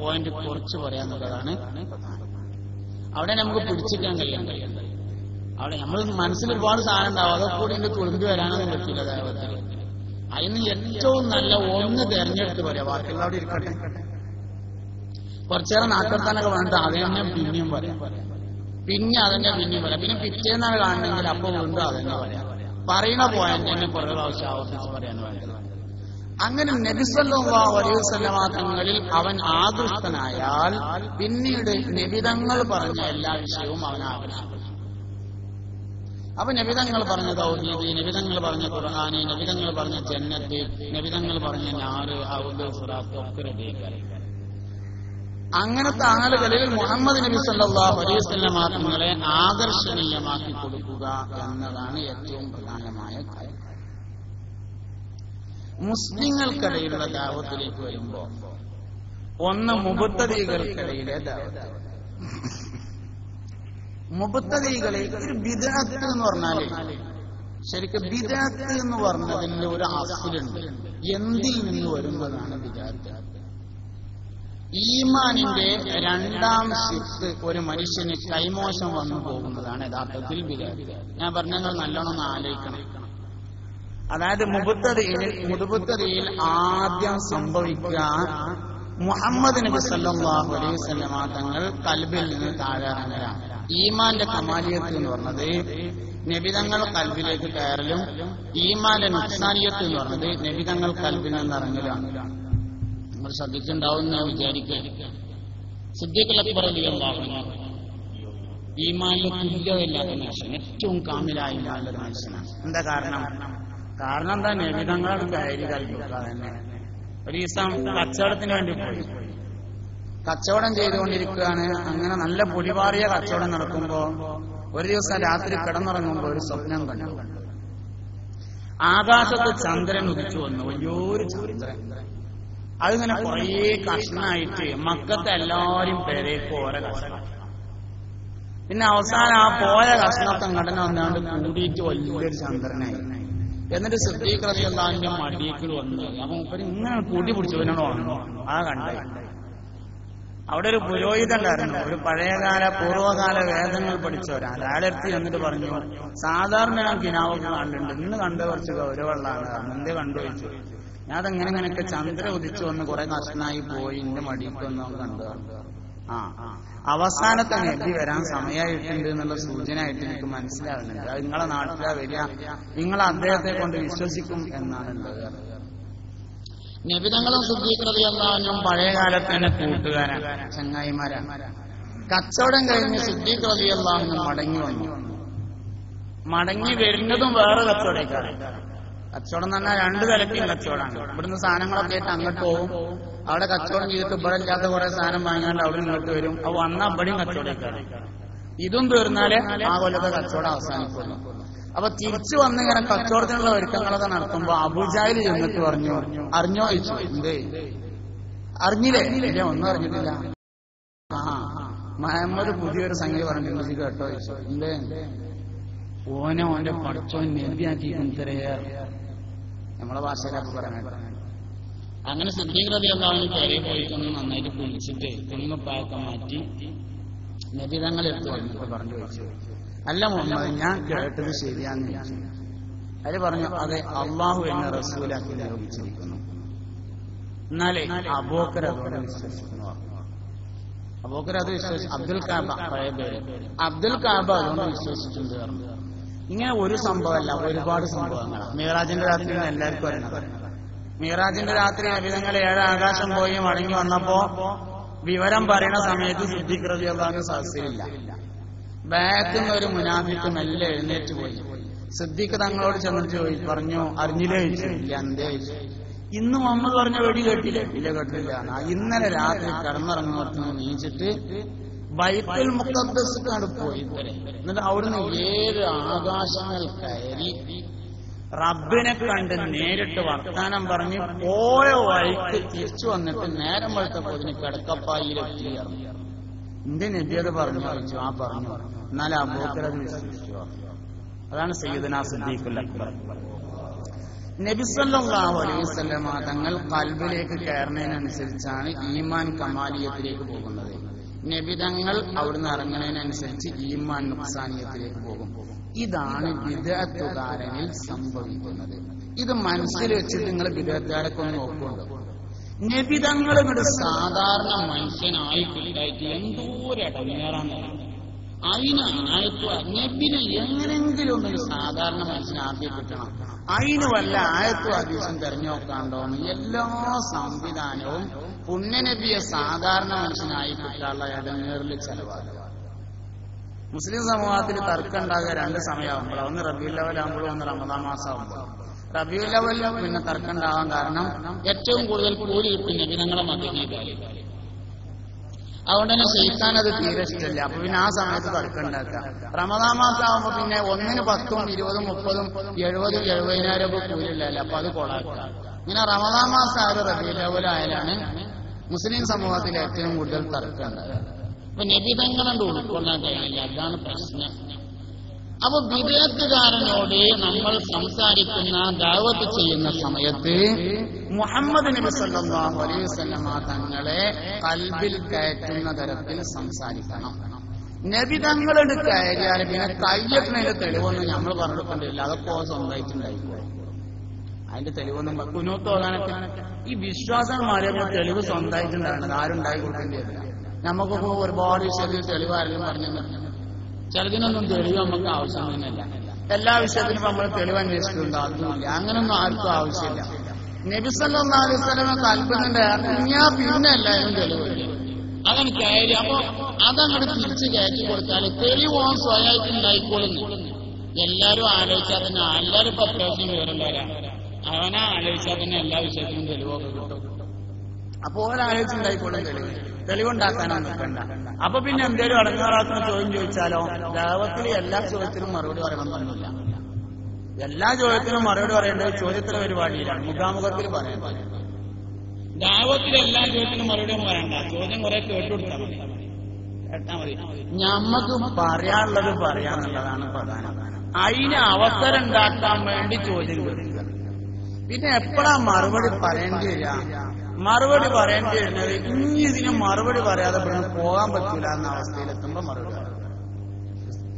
പോയിന്റ് കുറച്ച് പറയാന്നുള്ളതാണ് പ്രധാനം. അവിടെ നമുക്ക് പിടിച്ചിരിക്കാൻ കഴിയണ്ടേ, അവിടെ നമ്മൾ മനസ്സിൽ ഒരുപാട് സാധനം ഉണ്ടാവും, അതൊക്കെ കൂടി എന്റെ തുളുമ്പി വരാനൊന്നും പറ്റില്ല ദൈവത്തിൽ. അതിന് ഏറ്റവും നല്ല ഒന്ന് തെരഞ്ഞെടുത്ത് പറയാം, ബാക്കിയുള്ള അവിടെ ഇരിക്കട്ടെ. കുറച്ചേരം നാട്ടിർത്താനൊക്കെ വേണ്ട അതന്നെ പിന്നെയും പറയാം, പിന്നെ അതന്നെ പിന്നെയും പറയാം, പിന്നെ പിറ്റേന്നാണ് കാണണമെങ്കിൽ അപ്പൊ വീണ്ടും അതന്നെ പറയാം. പറയുന്ന പോയിന്റ് തന്നെ കുറെ പ്രാവശ്യം ആവർത്തിച്ച് പറയാൻ വേണ്ടത്. അങ്ങനെ നബി സല്ലല്ലാഹു അലൈഹി വസല്ലം തങ്ങളിൽ അവൻ ആകൃഷ്ടനായാൽ പിന്നീട് നബിതങ്ങൾ പറഞ്ഞ എല്ലാ വിഷയവും അവൻ ആകർഷിക്കും. അപ്പൊ നബിതങ്ങൾ പറഞ്ഞ തൗഹീദ്, നബിതങ്ങൾ പറഞ്ഞ ഖുർആൻ, നബിതങ്ങൾ പറഞ്ഞ ജന്നത്ത്, നബിതങ്ങൾ പറഞ്ഞ നാറ്, ഔദ്, സിറാത്ത് ഒക്കെ റെഡിയായി. അങ്ങനത്തെ ആളുകളിൽ മുഹമ്മദ് നബി സല്ലല്ലാഹു അലൈഹി വസല്ലം തങ്ങളെ ആകർഷണീയമാക്കി കൊടുക്കുക എന്നതാണ് ഏറ്റവും പ്രധാനമായ കാര്യം. മുസ്ലിങ്ങൾക്കിടയിലുള്ള ദഅവത്തിലേക്ക് വരുമ്പോ ഒന്ന് മുബത്തദീകൾക്കിടയിലെ ദഅവത്ത്. മുബത്തദീകളിൽ ഒരു ബിദ്അത്ത് എന്ന് പറഞ്ഞാല് ശരിക്കും ബിദ്അത്ത് എന്ന് പറഞ്ഞതിന്റെ ഒരു അസ്ലുണ്ട്. എന്തിൽ നിന്ന് വരുന്നതാണ് ബിദ്അത്ത്? ഈമാനിന്റെ 2ാം ശിഫ് ഒരു മനുഷ്യന് കൈമോശം വന്നു പോകുന്നതാണ് യഥാർത്ഥത്തിൽ ബിദ്അത്ത്. ഞാൻ പറഞ്ഞത് നല്ലോണം ഒന്ന് ആലോചിക്കണം. അതായത് മുബത്തദിയിൽ ആദ്യം സംഭവിക്കുക മുഹമ്മദ് നബി സല്ലല്ലാഹു അലൈഹി വസല്ലം തങ്ങൾ കൽബിൽ നിന്ന് താഴെ ഇറങ്ങലാണ്. ഈമാന്റെ കമാലിയത്ത് എന്ന് പറഞ്ഞത് നബിതങ്ങൾ കൽബിലേക്ക് കയറലും, ഈമാന്റെ നുക്സാനിയത്ത് എന്ന് പറഞ്ഞത് നബിതങ്ങൾ കൽബിൽ നിന്ന് ഇറങ്ങലാണ്. നമ്മൾ ശ്രദ്ധിച്ചിട്ടുണ്ടാവും എന്ന് വിചാരിക്കുക. സിദ്ദീഖുൽ അക്ബർ റളിയല്ലാഹു അൻഹു ഈമാനിൽ തുല്യതയില്ലാത്ത മനുഷ്യൻ, ഏറ്റവും കാമിലായ ഈമാനുള്ള മനുഷ്യനാണ്. എന്താ കാരണം എന്താ? നബിതങ്ങളുടെ കയറി കൽപ്പിക്കുക തന്നെ. ഒരു ദിവസം കച്ചവടത്തിന് വേണ്ടി പോയി, കച്ചവടം ചെയ്തുകൊണ്ടിരിക്കുകയാണ്. അങ്ങനെ നല്ല പൊടിപാറിയ കച്ചവടം നടക്കുമ്പോ ഒരു ദിവസം രാത്രി കിടന്നുറങ്ങുമ്പോ ഒരു സ്വപ്നം കണ്ടു. ആകാശത്ത് ചന്ദ്രൻ ഉദിച്ചു വന്നു, വലിയൊരു ചന്ദ്രൻ. അതിങ്ങനെ കുറേ കഷ്ണായിട്ട് മക്കത്തെ എല്ലാവരും പേരേക്ക് ഓരോ കഷ്ണം. പിന്നെ അവസാനം ആ പോയ കഷ്ണത്തെ ഘടന വന്നാണ്ട് കൂടിയിട്ട് വലിയൊരു ചന്ദ്രനായി. എന്നിട്ട് സിദ്ദീഖ് റളിയല്ലാഹു അൻഹു മടിയിൽ വന്നു. അപ്പൊ മൂപ്പര് ഇങ്ങനെ കൂട്ടി പിടിച്ചവനോട് വന്നു. ആ കണ്ടായി. അവിടെ ഒരു പുരോഹിതൻ ഉണ്ടായിരുന്നു, ഒരു പഴയകാല പൂർവ്വകാല വേദങ്ങൾ പഠിച്ചവരാ. അയാളെടുത്ത് എന്നിട്ട് പറഞ്ഞു, സാധാരണ ഞാൻ കിനാവൊക്കെ കണ്ടിട്ടുണ്ട്, ഇന്ന് കണ്ട കുറച്ച് ഗൗരവമുള്ളതാണ്. എന്തേ കണ്ടു ചോദിച്ചു. ഞാൻ അതെങ്ങനെ ഇങ്ങനെയൊക്കെ ചന്ദ്ര ഉദിച്ചു വന്ന് കുറെ കഷ്ണായി പോയി, എന്റെ മടിക്കൊന്നും കണ്ടു. അവസാനത്തെ നബി വരാൻ സമയമായിട്ടുണ്ട് എന്നുള്ള സൂചന ആയിട്ട് എനിക്ക് മനസ്സിലാവുന്നുണ്ട്. അത് നിങ്ങളെ നാട്ടിലാ വരിക, നിങ്ങൾ അദ്ദേഹത്തെ കൊണ്ട് വിശ്വസിക്കും എന്നാണ് ഉള്ളത്. നബിതങ്ങളും സിദ്ദീഖ് റളിയല്ലാഹു അൻഹും പഴയ കാലത്ത് തന്നെ കൂട്ടുകാരാണ്, ചങ്ങായിമാരാണ്. കച്ചവടം കഴിഞ്ഞ് സിദ്ദീഖ് റളിയല്ലാഹു അൻഹു മടങ്ങി വന്നു. മടങ്ങി വരുന്നതും വേറെ കച്ചവടക്കാണ്. കച്ചവടം എന്ന് പറഞ്ഞാൽ രണ്ടു തലക്കും കച്ചവടമാണ്. ഇവിടുന്ന് സാധനങ്ങളൊക്കെ ആയിട്ട് അങ്ങോട്ട് പോകും, അവിടെ കച്ചവടം ചെയ്തിട്ട് ഇവിടെ ഇല്ലാത്ത കുറെ സാധനം വാങ്ങാണ്ട് അവിടെ ഇങ്ങോട്ട് വരും. അത് വന്നാൽ ഇവിടെയും കച്ചവടക്കാണ്. ഇതും തീർന്നാലേ ആ കൊല്ലത്തെ കച്ചവടം അവസാനിക്കുള്ളൂ. അപ്പൊ തിരിച്ചു വന്ന് ഇങ്ങനെ കച്ചവടത്തിനുള്ള ഒരുക്കങ്ങളൊക്കെ നടത്തുമ്പോ അബൂജഹൽ ചെന്നിട്ട് പറഞ്ഞു, അറിഞ്ഞോ ചോദിച്ചു. എന്തേ അറിഞ്ഞില്ലേ? ഇല്ല, ഒന്നും അറിഞ്ഞിട്ടില്ല. മുഹമ്മദ് പുതിയൊരു സംഗതി പറഞ്ഞിട്ടുണ്ട്, കേട്ടോ ചോദിച്ചു. എന്തേ? ഓന്റെ പഠിച്ചോൻ നബിയാക്കിത്തരേ, നമ്മളെ ഭാഷയിലൊക്കെ പറയാനായിട്ട്. അങ്ങനെ സിദ്ദീഖ് റളിയല്ലാഹു അൻഹു കയറി പോയിട്ടൊന്ന് നന്നായിട്ട് കുളിച്ചിട്ട് കുളിമപ്പായൊക്കെ മാറ്റി നബി തങ്ങൾ എടുത്തു വന്നിട്ട് പറഞ്ഞു ചോദിച്ചു, അല്ല മുഹമ്മദ്, ഞാൻ കേട്ടത് ശരിയാന്ന് ചോദിച്ചു. അതിൽ പറഞ്ഞു, അതെ, അള്ളാഹു എന്നെ റസൂലാക്കി നിയോഗിച്ചിരിക്കുന്നു. എന്നാലേ അബൂബക്കർ അതോടെ വിശ്വസിക്കുന്നു. അബൂബക്കർ അത് വിശ്വസിച്ചു. അബ്ദുൽ കാബ, പഴയ പേര് അബ്ദുൽ കാബ, അതുകൊണ്ട് വിശ്വസിച്ചിട്ടുണ്ട് പറഞ്ഞു. ഇങ്ങനെ ഒരു സംഭവമല്ല, ഒരുപാട് സംഭവങ്ങളാണ്. മിറാജിന്റെ രാത്രി എല്ലാവർക്കും അറിയണം. മിറാജിന്റെ രാത്രി നബിതങ്ങൾ 7 ആകാശം പോയി മടങ്ങി വന്നപ്പോ വിവരം പറയുന്ന സമയത്ത് സിദ്ദീഖ് റളിയല്ലാഹു അൻഹു സദസ്സിലില്ല. ബാക്കിൽ ഒരു മുനാഫിക്ക് മെല്ലെ എഴുന്നേറ്റ് പോയി. സിദ്ദീഖ് തങ്ങളോട് ചെന്നിട്ട് പറഞ്ഞു, അറിഞ്ഞില്ലേ ചോദിച്ചു. ഇല്ല, എന്തേ ചോദിച്ചു. ഇന്ന് മുഹമ്മദ് പറഞ്ഞ വെടി കേട്ടില്ലേ? ഇല്ല, കേട്ടില്ല. ഇന്നലെ രാത്രി കിടന്നിറങ്ങുന്ന നീച്ചിട്ട് ബൈത്തുൽ മുഖദ്ദസിലാണ് പോയി. എന്നിട്ട് അവിടുന്ന് 7 ആകാശങ്ങൾ കയറി റബ്ബിനെ കണ്ട് നേരിട്ട് വർത്താനം പറഞ്ഞ് പോയ വഴിക്ക് തിരിച്ചു വന്നിട്ട് നേരം വെളുത്തപ്പോതിന് കിടക്കപ്പായിലെത്തി. എന്റെ നബി അത് പറഞ്ഞു ചോദിച്ചു. ആ പറഞ്ഞു. എന്നാലും അബൂബക്കർ അത് വിശ്വസിച്ചു. അതാണ് സയ്യിദുനാ സിദ്ദീഖുൽ അക്ബർ. നബി സല്ലല്ലാഹു അലൈഹി വസല്ലം തങ്ങൾ ഖൽബിലേക്ക് കയറുന്നതിനനുസരിച്ചാണ് ഈമാൻ കമാലിയത്തിലേക്ക് പോകുന്നത്. നബി തങ്ങൾ അവിടുന്ന് ഇറങ്ങുന്നതിനനുസരിച്ച് ഈമാൻ നുക്സാനിയത്തിലേക്ക് പോകും. ഇതാണ് ബിദ്അത്തുകാരനിൽ സംഭവിക്കുന്നത്. ഇത് മനസ്സിൽ വെച്ചിട്ട് നിങ്ങൾ ബിദ്അത്തുകാരൊക്കെ ഒന്ന് നോക്കുന്നുണ്ടോ? നബി തങ്ങൾ ഇവിടെ സാധാരണ മനുഷ്യനായി കിട്ടായിട്ട് എന്തോരടങ്ങേറാന്ന്. അതിന് ആയത്തു നബിനെ എങ്ങനെങ്കിലും ഒന്നൊരു സാധാരണ മനുഷ്യനാക്കി കിട്ടണം. അതിന് വല്ല ആയത്തു ഹദീസും തെരഞ്ഞു നോക്കാണ്ടോന്ന് എല്ലാ സംവിധാനവും പുണ്യനബിയെ സാധാരണ മനുഷ്യനായി കിട്ടാനുള്ള ഇടങ്ങേറിൽ ചെലവാകുക. മുസ്ലിം സമൂഹത്തിൽ തർക്കം ഉണ്ടാകുക 2 സമയമാകുമ്പോൾ, ഒന്ന് റബീഉൽ അവ്വൽ ആകുമ്പോഴും ഒന്ന് റമദാൻ മാസം ആകുമ്പോൾ. റബീഉൽ അവ്വലിൽ പിന്നെ തർക്കം ഉണ്ടാവാൻ കാരണം ഏറ്റവും കൂടുതൽ കൂലി കിട്ടും നബിതങ്ങളെ മദീനയിൽ. അതുകൊണ്ട് തന്നെ ശൈത്താൻ അത് തീരെ ഇഷ്ടമില്ല. അപ്പൊ പിന്നെ ആ സമയത്ത് തർക്കം ഉണ്ടാക്കുക. റമദാൻ മാസം ആകുമ്പോ പിന്നെ 1-ന് 10, 20, 30, 70, 70,000 ഒക്കെ കൂലില്ലല്ലോ. അപ്പൊ അത് കൊളാക്കുക. ഇങ്ങനെ റമദാൻ മാസം ആയാലും റബീഉൽ അവ്വൽ ആയാലാണ് മുസ്ലിം സമൂഹത്തിൽ ഏറ്റവും കൂടുതൽ തർക്കം ഉണ്ടാകുക. അപ്പൊ നബിതങ്ങളുണ്ട് ഉൾക്കൊള്ളാൻ കഴിയില്ല. അതാണ് പ്രശ്നം. അപ്പൊ ബിദ്അത്തുകാരനോട് നമ്മൾ സംസാരിക്കുന്ന ദഅവത്ത് ചെയ്യുന്ന സമയത്ത് മുഹമ്മദ് നബി സല്ലല്ലാഹു അലൈഹി വസല്ലം തങ്ങളെ ഖൽബിൽ കയറ്റുന്ന തരത്തിൽ സംസാരിക്കണം. നബി തങ്ങളോട് കയറിയാൽ പിന്നെ കയ്യെട്ടുന്നതിന്റെ തെളിവൊന്നും നമ്മൾ പറഞ്ഞെടുക്കേണ്ടില്ല. അതൊക്കെ സ്വന്തമായിട്ടുണ്ടായിക്കോളും. അതിന്റെ തെളിവൊന്നും കുനൂത്ത് ഓതാനൊക്കെ ഈ വിശ്വാസം മാറിയപ്പോൾ തെളിവ് സ്വന്തമായിട്ടുണ്ടാകുന്നത് ആരും ഉണ്ടായി കൊടുക്കേണ്ടി വരില്ല. നമുക്കൊക്കെ ഒരുപാട് വിഷയത്തിൽ തെളിവാരെങ്കിലും പറഞ്ഞു തന്നിട്ടുണ്ട്. ചിലതിനൊന്നും തെളിവ് നമുക്ക് ആവശ്യം തന്നെയല്ല. എല്ലാ വിഷയത്തിനും നമ്മൾ തെളിവ് അന്വേഷിച്ചിട്ടുണ്ട്, അതുമില്ല. അങ്ങനൊന്നും ആർക്കും ആവശ്യമില്ല. നബി സല്ലല്ലാഹു അലൈഹി വസല്ലം കൽപ്പനയുടെ ഞാൻ പിന്നെ എല്ലാവരും തെളിവ് അതാണ് കയറി. അപ്പൊ അതങ്ങോട്ട് തിരിച്ച് കയറ്റി കൊടുത്താൽ തെളിവോ സ്വയമായിട്ട് ഉണ്ടായിക്കോളുന്നു. എല്ലാരും ആലോചിച്ചാൽ തന്നെ, എല്ലാവരും ഇപ്പൊ അത്യാവശ്യം വിവരമുള്ളവരാ. അവനാ ആലോചിച്ചാൽ തന്നെ എല്ലാ വിഷയത്തിനും തെളിവൊക്കെ കിട്ടും. അപ്പൊ ഒരാലോചിച്ചുണ്ടായിക്കോളും തെളിവുണ്ടാക്കാനാണ് നിൽക്കണ്ട. അപ്പൊ പിന്നെ എന്തേലും അടങ്ങാറാക്കുന്ന ചോദ്യം ചോദിച്ചാലോ? ദഅവത്തിൽ എല്ലാ ചോദ്യത്തിനും മറുപടി പറയണമെന്നൊന്നുമില്ല. എല്ലാ ചോദ്യത്തിനും മറുപടി പറയേണ്ടത് ചോദ്യത്തിന് പരിപാടിയിലാണ്, മുഖാമുഖത്തിൽ പറയേണ്ടത്. ദഅവത്തിൽ എല്ലാ ചോദ്യത്തിനും മറുപടിയും പറയണ്ട. ചോദ്യം കുറെ കേട്ടുകൊടുത്താൽ മതി. കേട്ടാ മതി. ഞമ്മക്ക് പറയാനുള്ളത് പറയാന്നുള്ളതാണ് പ്രധാനം. അതിന് അവസരം ഉണ്ടാക്കാൻ വേണ്ടി ചോദ്യം ചോദിക്കുക. പിന്നെ എപ്പോഴാ മറുപടി പറയേണ്ടി വരിക? മറുപടി പറയേണ്ടി വരുന്നത് ഇനി ഇതിന് മറുപടി പറയാതെ പിന്നെ പോകാൻ പറ്റൂല എന്ന അവസ്ഥയിലെത്തുമ്പോ മറുപടി പറയും.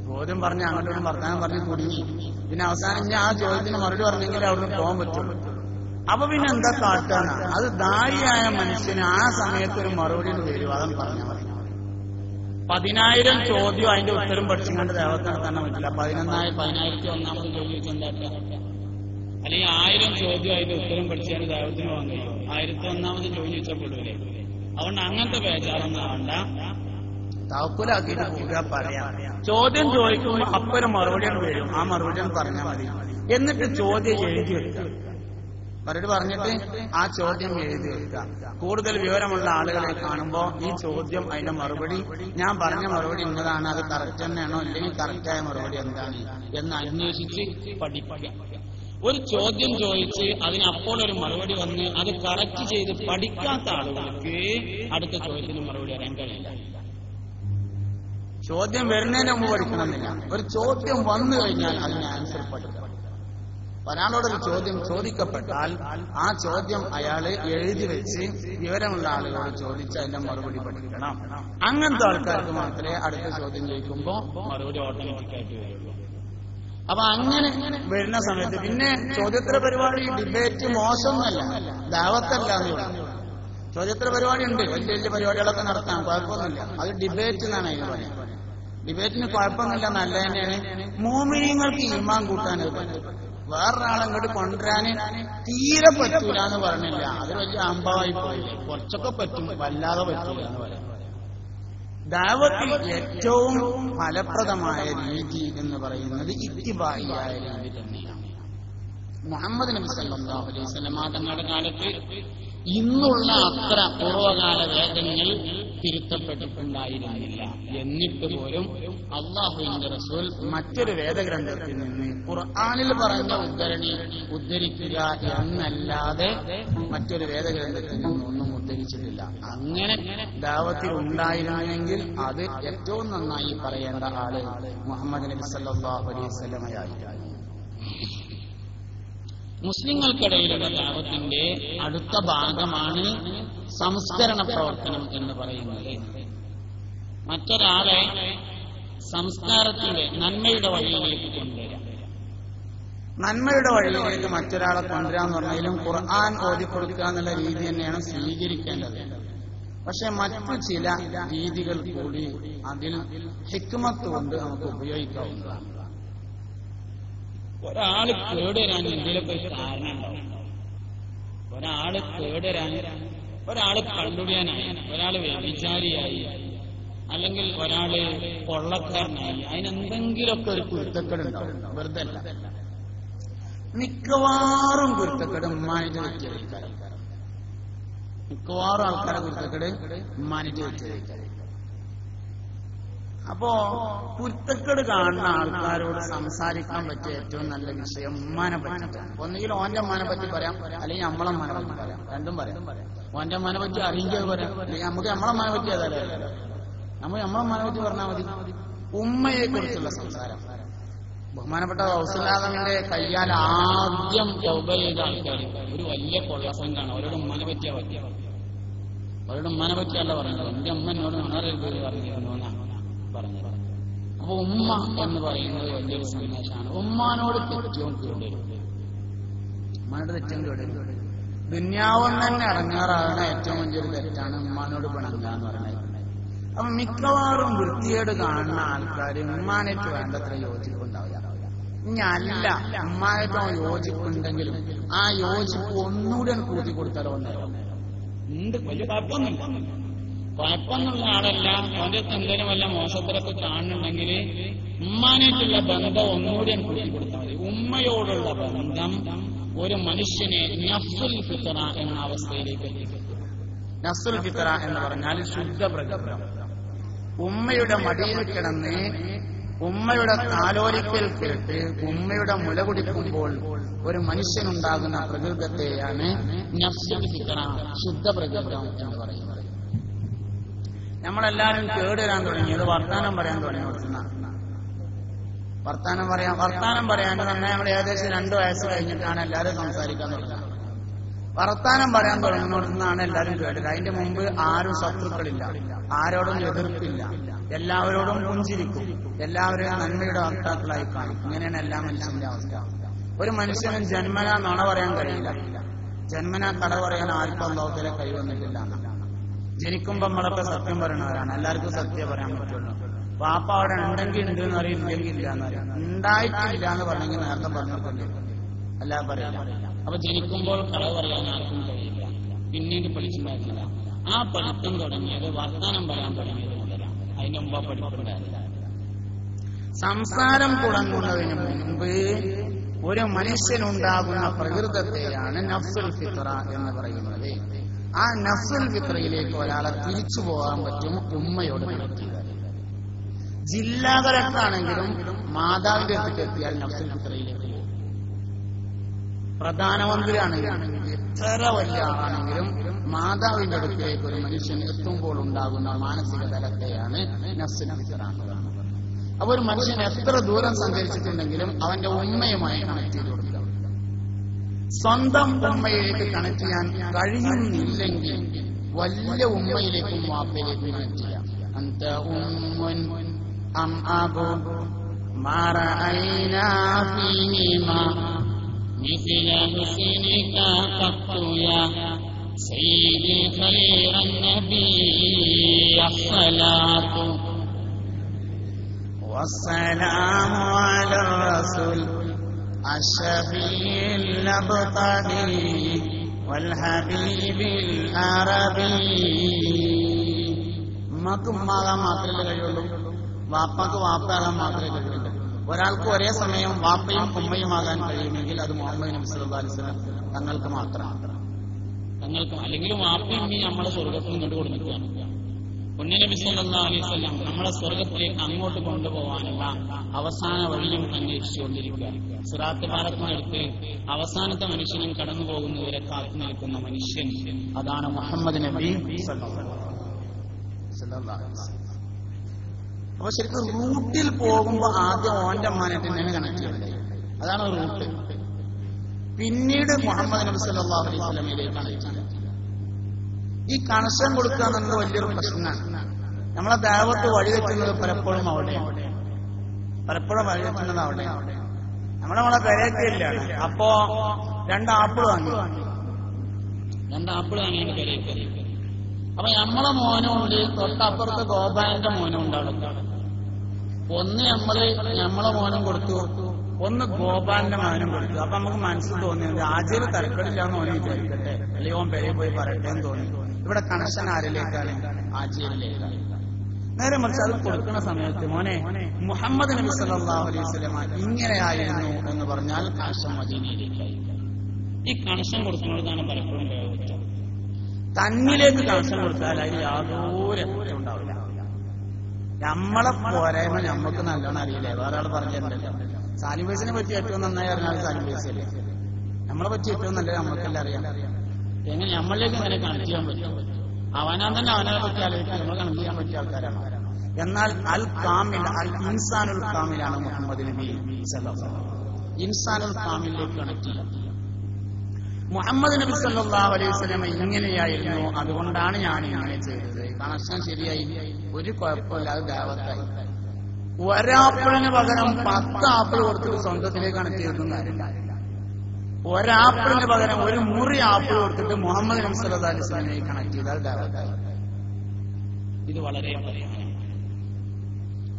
ചോദ്യം പറഞ്ഞ് അങ്ങോട്ടും വർത്തമാനം പറഞ്ഞ് കുടുങ്ങി. പിന്നെ അവസാനം ഇനി ആ ചോദ്യത്തിന് മറുപടി പറഞ്ഞെങ്കിൽ അവിടുന്ന് പോകാൻ പറ്റുള്ളൂ. അപ്പൊ പിന്നെ എന്താ കാട്ടാണ്? അത് ദായിയായ മനുഷ്യന് ആ സമയത്ത് ഒരു മറുപടി വരും. അതെന്ന് പറഞ്ഞാൽ മതി. 10,000 ചോദ്യം അതിന്റെ ഉത്തരം പഠിച്ചുകൊണ്ട് ദേവത്തെ നടത്താൻ പറ്റില്ല. 11,001 ചോദ്യം എന്താക്കുക? അല്ലെങ്കിൽ 1000 ചോദ്യം അതിന്റെ ഉത്തരം പഠിച്ചാൽ ദേവത്തിന് വാങ്ങിയോ? 1001 ചോദ്യം ചോദിച്ചപ്പെടൂലേ? അതുകൊണ്ട് അങ്ങനത്തെ ബേജാറൊന്നും വേണ്ട. തവക്കുലാക്കിയിട്ട് പോവുക, പറയാം. ചോദ്യം ചോദിക്കുമ്പോൾ അപ്പൊരു മറുപടിയാണ് വരും. ആ മറുപടിയാണ് പറഞ്ഞാൽ മതി. എന്നിട്ട് ചോദ്യം എഴുതി വെക്കുക. മറുപടി പറഞ്ഞിട്ട് ആ ചോദ്യം എഴുതി വെക്കുക. കൂടുതൽ വിവരമുള്ള ആളുകളെ കാണുമ്പോൾ ഈ ചോദ്യം അതിന്റെ മറുപടി, ഞാൻ പറഞ്ഞ മറുപടി ഇന്നതാണ്, അത് കറക്റ്റ് തന്നെയാണോ അല്ലെങ്കിൽ കറക്റ്റായ മറുപടി എന്താണ് എന്ന് അന്വേഷിച്ച് പഠിപ്പിക്കാം. ഒരു ചോദ്യം ചോദിച്ച് അതിനപ്പോൾ ഒരു മറുപടി വന്ന് അത് കറക്റ്റ് ചെയ്ത് പഠിക്കാത്ത ആളുകൾക്ക് അടുത്ത ചോദ്യത്തിന് മറുപടി അറിയാൻ കഴിയില്ല. ചോദ്യം വരുന്നതിന് മുമ്പ് പഠിക്കണമെന്നില്ല. ഒരു ചോദ്യം വന്നു കഴിഞ്ഞാൽ അതിന് ആൻസർ പഠിക്കണം. ഒരാളോടൊരു ചോദ്യം ചോദിക്കപ്പെട്ടാൽ ആ ചോദ്യം അയാള് എഴുതി വെച്ച് വിവരമുള്ള ആളുകളോട് ചോദിച്ച് അതിന്റെ മറുപടി പഠിക്കണം. അങ്ങനത്തെ ആൾക്കാർക്ക് മാത്രമേ അടുത്ത ചോദ്യം ചോദിക്കുമ്പോ മറുപടി ഓട്ടോമാറ്റിക്കായിട്ട് വരുള്ളൂ. അപ്പൊ അങ്ങനെ വരുന്ന സമയത്ത് പിന്നെ ചോദ്യോത്തര പരിപാടി, ഡിബേറ്റ് മോശമൊന്നുമല്ല, ദാവത്തല്ല എന്ന് പറഞ്ഞു. ചോദ്യോത്തര പരിപാടി ഉണ്ട്, വലിയ വലിയ പരിപാടികളൊക്കെ നടത്താം, കുഴപ്പമൊന്നുമില്ല. അത് ഡിബേറ്റ് എന്നാണ് അതിന് പറയുന്നത്. ഡിബേറ്റിന് കുഴപ്പമൊന്നുമില്ല, നല്ല തന്നെയാണ്. മോമിനിയങ്ങൾക്ക് ഈമാൻ കൂട്ടാനത് പറ്റും. വേറൊരാളെ ഇങ്ങോട്ട് കൊണ്ടുവരാന് തീരെ പറ്റൂല എന്ന് പറഞ്ഞില്ല. അത് വലിയ അമ്പമായി പോയില്ലേ. കുറച്ചൊക്കെ പറ്റും, വല്ലാതെ പറ്റൂല എന്ന് പറയാം. ദഅവത്തിൽ ഏറ്റവും ഫലപ്രദമായ രീതി എന്ന് പറയുന്നത് ഇത്തിബാഇയായ രീതി തന്നെയാണ്. മുഹമ്മദ് നബി സല്ലല്ലാഹു അലൈഹി വസല്ലം തങ്ങളുടെ കാലത്ത് ഇന്നുള്ള അത്ര പൂർവ്വകാല വേദങ്ങൾ തിരുത്തപ്പെട്ടിട്ടുണ്ടായിരുന്നില്ല. എന്നിട്ട് പോലും അല്ലാഹുവിന്റെ റസൂൽ മറ്റൊരു വേദഗ്രന്ഥത്തിൽ നിന്ന് ഖുർആനിൽ പറഞ്ഞ ഉദ്ധരണി ഉദ്ധരിക്കുക എന്നല്ലാതെ മറ്റൊരു വേദഗ്രന്ഥത്തിൽ നിന്നൊന്നും ഉദ്ധരിച്ചിട്ടില്ല. അങ്ങനെ ദഅവത്തിൽ ഉണ്ടായിരുന്നെങ്കിൽ അത് ഏറ്റവും നന്നായി പറയേണ്ട ആള് മുഹമ്മദ് നബി സല്ലല്ലാഹു അലൈഹി വസല്ലമയായിരുന്നു. മുസ്ലിങ്ങൾക്കിടയിലുള്ള ദഅവത്തിന്റെ അടുത്ത ഭാഗമാണ് സംസ്കരണ പ്രവർത്തനം എന്ന് പറയുന്നത്. മറ്റൊരാളെ സംസ്കാരത്തിന്റെ നന്മയുടെ വഴിയിലേക്ക് കൊണ്ടുവരാം. നന്മയുടെ വഴിയിലേക്ക് മറ്റൊരാളെ കൊണ്ടുവരാന്ന് പറഞ്ഞാലും ഖുർആൻ ഓതിക്കൊടുക്കുക എന്നുള്ള രീതി തന്നെയാണ് സ്വീകരിക്കേണ്ടത്. പക്ഷെ മറ്റു ചില രീതികൾ കൂടി അതിൽ ഹിക്മത്ത് കൊണ്ട് നമുക്ക് ഉപയോഗിക്കാവുന്നതാണ്. ഒരാള് കേടുവരാൻ എന്തെങ്കിലുമൊക്കെ ഒരു കാരണം ഉണ്ടാവും. ഒരാള് കേടുവരാൻ, ഒരാള് കള്ളുടിയാനായി, ഒരാള് വ്യഭിചാരിയായി, അല്ലെങ്കിൽ ഒരാള് കൊള്ളക്കാരനായി, അതിനെന്തെങ്കിലുമൊക്കെ ഒരു കുരുത്തക്കേടുണ്ടാവും. വെറുതെ അല്ല, മിക്കവാറും കുരുത്തക്കേട് ഉമ്മാനിട്ട് വെച്ചേക്കാരം. മിക്കവാറും ആൾക്കാരെ കുരുത്തക്കേട് ഉമ്മാനിട്ട് വെച്ചേക്കാരം. അപ്പോ കുരുത്തക്കേട് കാണുന്ന ആൾക്കാരോട് സംസാരിക്കാൻ പറ്റിയ ഏറ്റവും നല്ല വിഷയം ഉമ്മാനെ പറ്റിയിട്ടാണ്. ഒന്നുകിൽ ഓന്റെ അമ്മാനെ പറ്റി പറയാം, അല്ലെങ്കിൽ നമ്മളെ അമ്മാനെ പറ്റി പറയാം. രണ്ടും പറയാം. ഓന്റെ അമ്മാനെ പറ്റി അറിയിച്ചത് പറയാം, അല്ലെങ്കിൽ നമുക്ക് നമ്മളെ അമ്മാനെ പറ്റി അതല്ല, നമ്മൾ നമ്മളെ അമ്മാനെ പറ്റി പറഞ്ഞാൽ മതി. ഉമ്മയെ കുറിച്ചുള്ള സംസാരം. ബഹുമാനപ്പെട്ട ഔസുല്ലാദമിന്റെ കയ്യാൽ ആദ്യം തൗബ ചെയ്ത ആൾക്കാർ ഒരു വലിയ കൊള്ളസംഘാണ്. അവരോട് ഉമ്മനെ പറ്റിയാ പറ്റിയ, അവരോട് ഉമ്മനെ പറ്റിയല്ല പറഞ്ഞത്. എന്റെ അമ്മ എന്നോട് ഉണരരുത് പറഞ്ഞിരുന്നു എന്നാണ് പറഞ്ഞത്. അപ്പൊ ഉമ്മ എന്ന് പറയുന്നത് വലിയൊരു സന്ദേശമാണ്. ഉമ്മാനോട് തെറ്റും കേടരും, ഉമ്മാനോട് തെറ്റും കേടരും. ദുന്യാവും തന്നെ ഇറങ്ങാറാകുന്ന ഏറ്റവും വലിയൊരു തെറ്റാണ് ഉമ്മാനോട് പിണങ്ങുക എന്ന് പറയുന്നത്. അപ്പൊ മിക്കവാറും വൃത്തികേട് കാണുന്ന ആൾക്കാർ ഉമ്മാനായിട്ട് വേണ്ടത്ര യോജിപ്പുണ്ടാവില്ല. ഇനി അല്ല, ഉമ്മാനായിട്ടോ യോജിപ്പുണ്ടെങ്കിലും ആ യോജിപ്പ് ഒന്നുകൂടെ കൂട്ടി കൊടുത്താലോ ഉണ്ടാവും. ഉണ്ട്, വലിയ കുഴപ്പമൊന്നുമില്ല. കുഴപ്പമൊന്നുള്ള ആളല്ല, അവന്റെ എന്തെങ്കിലും വല്ല മോശത്തിലൊക്കെ കാണുന്നുണ്ടെങ്കിൽ ഉമ്മാനായിട്ടുള്ള ബന്ധം ഒന്നുകൂടി കൂട്ടി കൊടുത്താൽ മതി. ഉമ്മയോടുള്ള ബന്ധം ഒരു മനുഷ്യനെ നഫ്സുൽ ഫിത്റ എന്ന അവസ്ഥയിലേക്ക് എത്തിക്കും. നഫ്സുൽ ഫിത്റ എന്ന് പറഞ്ഞാൽ ശുദ്ധ പ്രകൃതം. ഉമ്മയുടെ മടിയിൽ കിടന്ന് ഉമ്മയുടെ താലോലിക്കൽ കേട്ട് ഉമ്മയുടെ മുല കുടിക്കുമ്പോൾ ഒരു മനുഷ്യനുണ്ടാകുന്ന പ്രകൃതത്തെയാണ് നഫ്സുൽ ഫിത്റ, ശുദ്ധ പ്രകൃതം എന്ന് പറയുന്നത്. നമ്മളെല്ലാരും കേടുവരാൻ തുടങ്ങിയത് വർത്താനം പറയാൻ തുടങ്ങിയെന്നാണ്. വർത്താനം പറയാൻ തന്നെ നമ്മൾ ഏകദേശം 2 വയസ്സ് കഴിഞ്ഞിട്ടാണ് എല്ലാവരും സംസാരിക്കാൻ തുടങ്ങുന്നത്. വർത്താനം പറയാൻ തുടങ്ങുന്നതാണ് എല്ലാവരും കേട്ടത്. അതിന്റെ മുമ്പ് ആരും ശത്രുക്കളില്ല, ആരോടും എതിർപ്പില്ല, എല്ലാവരോടും പുഞ്ചിരിക്കും, എല്ലാവരെയും നന്മയുടെ വക്താക്കളായി കാണും. ഇങ്ങനെയാണ് എല്ലാ മനുഷ്യന്റെ അവസ്ഥ. ഒരു മനുഷ്യനും ജന്മനാ നുണ പറയാൻ കഴിയില്ല, ജന്മനാ കട പറയാൻ ആർക്കും അല്ലാഹുവിലെ കൈവന്നിട്ടില്ല. ജനിക്കുമ്പോ നമ്മളൊക്കെ സത്യം പറയുന്നവരാണ്, എല്ലാവർക്കും സത്യം പറയാൻ പറ്റുള്ളൂ. പാപ്പ അവിടെ ഉണ്ടെങ്കിൽ ഉണ്ട് എന്ന് പറയും, ഇല്ലെങ്കിൽ ഇല്ല എന്ന് പറയും. ഉണ്ടായിട്ടില്ല എന്ന് പറഞ്ഞെങ്കിൽ നേരത്തെ പറഞ്ഞിട്ടുണ്ട്, അല്ല പറയാം. അപ്പൊ ജനിക്കുമ്പോൾ കളവ് പറയാൻ ആർക്കും കഴിയില്ല, പിന്നീട് പഠിച്ചിട്ടുണ്ടായിരുന്നില്ല. ആ പഠിത്തം തുടങ്ങിയത് വർത്തമാനം പറയാൻ തുടങ്ങിയത് മുതലാണ്. അതിന് മുമ്പ് പഠിപ്പുണ്ടായിരുന്നില്ല. സംസാരം തുടങ്ങുന്നതിന് മുൻപ് ഒരു മനുഷ്യനുണ്ടാകുന്ന പ്രകൃതത്തെയാണ് നഫ്സുൽ ഫിത്ര എന്ന് പറയുന്നത്. ആ നഫ്സുൽ ഫിത്രയിലേക്ക് ഒരാളെ തിരിച്ചു പോകാൻ പറ്റും ഉമ്മയോട് കണക്ട്. ജില്ലാകലക്കാണെങ്കിലും മാതാവിന്റെ അടുത്തേക്ക് എത്തിയാൽ നഫ്സുൽ ഫിത്രയിലേക്ക് പോകും. പ്രധാനമന്ത്രിയാണെങ്കിലും എത്ര വലിയ ആളാണെങ്കിലും മാതാവിന്റെ അടുത്തേക്ക് ഒരു മനുഷ്യൻ എത്തുമ്പോൾ ഉണ്ടാകുന്ന മാനസിക തലത്തെയാണ് നഫ്സുൽ ഫിത്ര. അപ്പൊ ഒരു മനുഷ്യൻ എത്ര ദൂരം സഞ്ചരിച്ചിട്ടുണ്ടെങ്കിലും അവന്റെ ഉമ്മയുമായി കണക്ട് ചെയ്ത് കൊടുക്കുക. സ്വന്തം ഉമ്മയിലേക്ക് കണക്ട് ചെയ്യാൻ കഴിയുന്നില്ലെങ്കിൽ വലിയ ഉമ്മയിലേക്കും വാപ്പയിലേക്കും കണക്ട് ചെയ്യാം. അന്ത ഉമ്മുൻ അം അബു മാ റഅയ്നാ ഫീഹിമാ മിസ്ല ഹുസ്നിക ഖത്തു യാ സയ്യിദി ഖൈറൻ നബിയ്യ സ്വലാത്തു والسلام على الرسول الشفيع الأبطالي والحبيب العربي. ഉമ്മക്ക് ഉമ്മാകാൻ മാത്രമേ കഴിയുള്ളൂ, വാപ്പാക്ക് വാപ്പാകാൻ മാത്രമേ കഴിയുള്ളൂ. ഒരാൾക്ക് ഒരേ സമയം വാപ്പയും ഉമ്മയുമാകാൻ കഴിയുമെങ്കിൽ അത് മുഹമ്മദ് നബി സല്ലല്ലാഹു അലൈഹി വസല്ലം തങ്ങൾക്ക് മാത്രമാണ്. തങ്ങൾക്ക് അല്ലെങ്കിൽ വാപ്പയും ഉമ്മയും നമ്മളെ സ്വർഗ്ഗത്തിൽ ഇങ്ങോട്ട് കൊടുക്കുകയാണ്. പുണ്യനബി സല്ലല്ലാഹു അലൈഹി വസല്ലം നമ്മളെ സ്വർഗത്തിലേക്ക് അങ്ങോട്ട് കൊണ്ടുപോകാനുള്ള അവസാന വഴിയും അന്വേഷിച്ചുകൊണ്ടിരിക്കുക. സിറാത്ത് പാലത്തിനടുത്ത് അവസാനത്തെ മനുഷ്യനും കടന്നു പോകുന്നവരെ കാത്തു നിൽക്കുന്ന മനുഷ്യൻ അതാണ് മുഹമ്മദ് നബി സല്ലല്ലാഹു അലൈഹി വസല്ലം. അപ്പൊ ശരിക്കും റൂട്ടിൽ പോകുമ്പോ ആദ്യം ഓന്റെ അമ്മാനായിട്ട് തന്നെ കണക്ട് ചെയ്യണ്ടേ, അതാണ് റൂട്ട്. പിന്നീട് മുഹമ്മദ് നബി സല്ലല്ലാഹു അലൈഹി വസല്ലമയിലേക്ക് കണക്ട് ചെയ്യുക. ഈ കണക്ഷൻ കൊടുക്കുക എന്നുള്ളത് വലിയൊരു പ്രശ്നമാണ്. നമ്മളെ ദഅവത്ത് വഴിവെക്കുന്നത് പലപ്പോഴും അവിടെയാണ്, പലപ്പോഴും വഴിവെക്കുന്നത് അവിടെയാണ്. നമ്മളെ പെരേക്കയില്ലാണ്. അപ്പോ 2 ആപ്പിൾ വാങ്ങിയാണ് പെരേക്ക. അപ്പൊ നമ്മളെ മോനും ഉണ്ട്, തൊട്ടപ്പുറത്ത് ഗോപാലന്റെ മോനും ഉണ്ട്. അവിടെ ഒന്ന് നമ്മളെ മോനും കൊടുത്തു, ഒന്ന് ഗോപാലന്റെ മകനും കൊടുത്തു. അപ്പൊ നമുക്ക് മനസ്സിൽ തോന്നിയത് ആജയിൽ തരക്കടില്ലാന്ന് ഓനെ വിചാരിക്കട്ടെ, അല്ലെങ്കിൽ ഓൻ പെരയിൽ പോയി പറയട്ടെ എന്ന് തോന്നി. ഇവിടെ കണക്ഷൻ ആരിലേക്കാണ്? ആജയിലേക്കാണ്. നേരെ മറിച്ച് അത് കൊടുക്കുന്ന സമയത്ത് മോനെ മുഹമ്മദ് നബി സല്ലല്ലാഹു അലൈഹി വസല്ലം ഇങ്ങനെയായിരുന്നു എന്ന് പറഞ്ഞാൽ കണക്ഷൻ മദീനയിലേക്കായി. ഈ കണക്ഷൻ കൊടുക്കുന്നതാണ് പലപ്പോഴും പ്രയോഗിച്ചത്. തന്നിലേക്ക് കണക്ഷൻ കൊടുത്താൽ അതിൽ യാതൊരു എഫക്റ്റും ഉണ്ടാവില്ല. നമ്മളെ പോരായ്മ നമുക്ക് നല്ലോണം അറിയില്ലേ, വേറെ ആൾ പറഞ്ഞിട്ടുണ്ടല്ലോ. സാലിബേസിനെ പറ്റി ഏറ്റവും നന്നായി അറിഞ്ഞാൽ സാലിബേസ് അല്ലേ, നമ്മളെ പറ്റി ഏറ്റവും നല്ലത് നമ്മൾക്കെല്ലാം അറിയാം. എങ്ങനെ നമ്മളിലേക്ക് എങ്ങനെ കണക്ട് ചെയ്യാൻ പറ്റും? അവനാൻ തന്നെ അവനെ പറ്റി ആലോചിക്കാൻ നമ്മൾ കണക്ട് ചെയ്യാൻ പറ്റിയ ആൾക്കാരാണ്. എന്നാൽ അൽ കാമിൽ, അൽ ഇൻസാനുൽ കാമിലാണ് മുഹമ്മദ് നബി സല്ലല്ലാഹു അലൈഹി വസല്ലം. ഇൻസാനുൽ കാമിലേക്ക് കണക്ട് ചെയ്യാം. മുഹമ്മദ് നബി സല്ലല്ലാഹു അലൈഹി വസല്ലം ഇങ്ങനെയായിരുന്നു, അതുകൊണ്ടാണ് ഞാൻ ഇങ്ങനെ ചെയ്തത്. കണക്ഷൻ ശരിയായി, ഒരു കുഴപ്പമില്ലാതെ ദഅവത്തായി. ഒരാപ്പിളിന് പകരം 10 ആപ്പിൾ കൊടുത്തിട്ട് സ്വന്തത്തിലേക്ക് കണക്ട് ചെയ്തിട്ടുണ്ടായില്ല. ഒരാപ്പിളിന് പകരം ഒരു മുറി ആപ്പിൾ കൊടുത്തിട്ട് മുഹമ്മദ് നബി സല്ലല്ലാഹു അലൈഹി വസല്ലമയെ കണക്ട് ചെയ്താൽ ദഅവത്തായി. ഇത് വളരെ പ്രധാനമാണ്.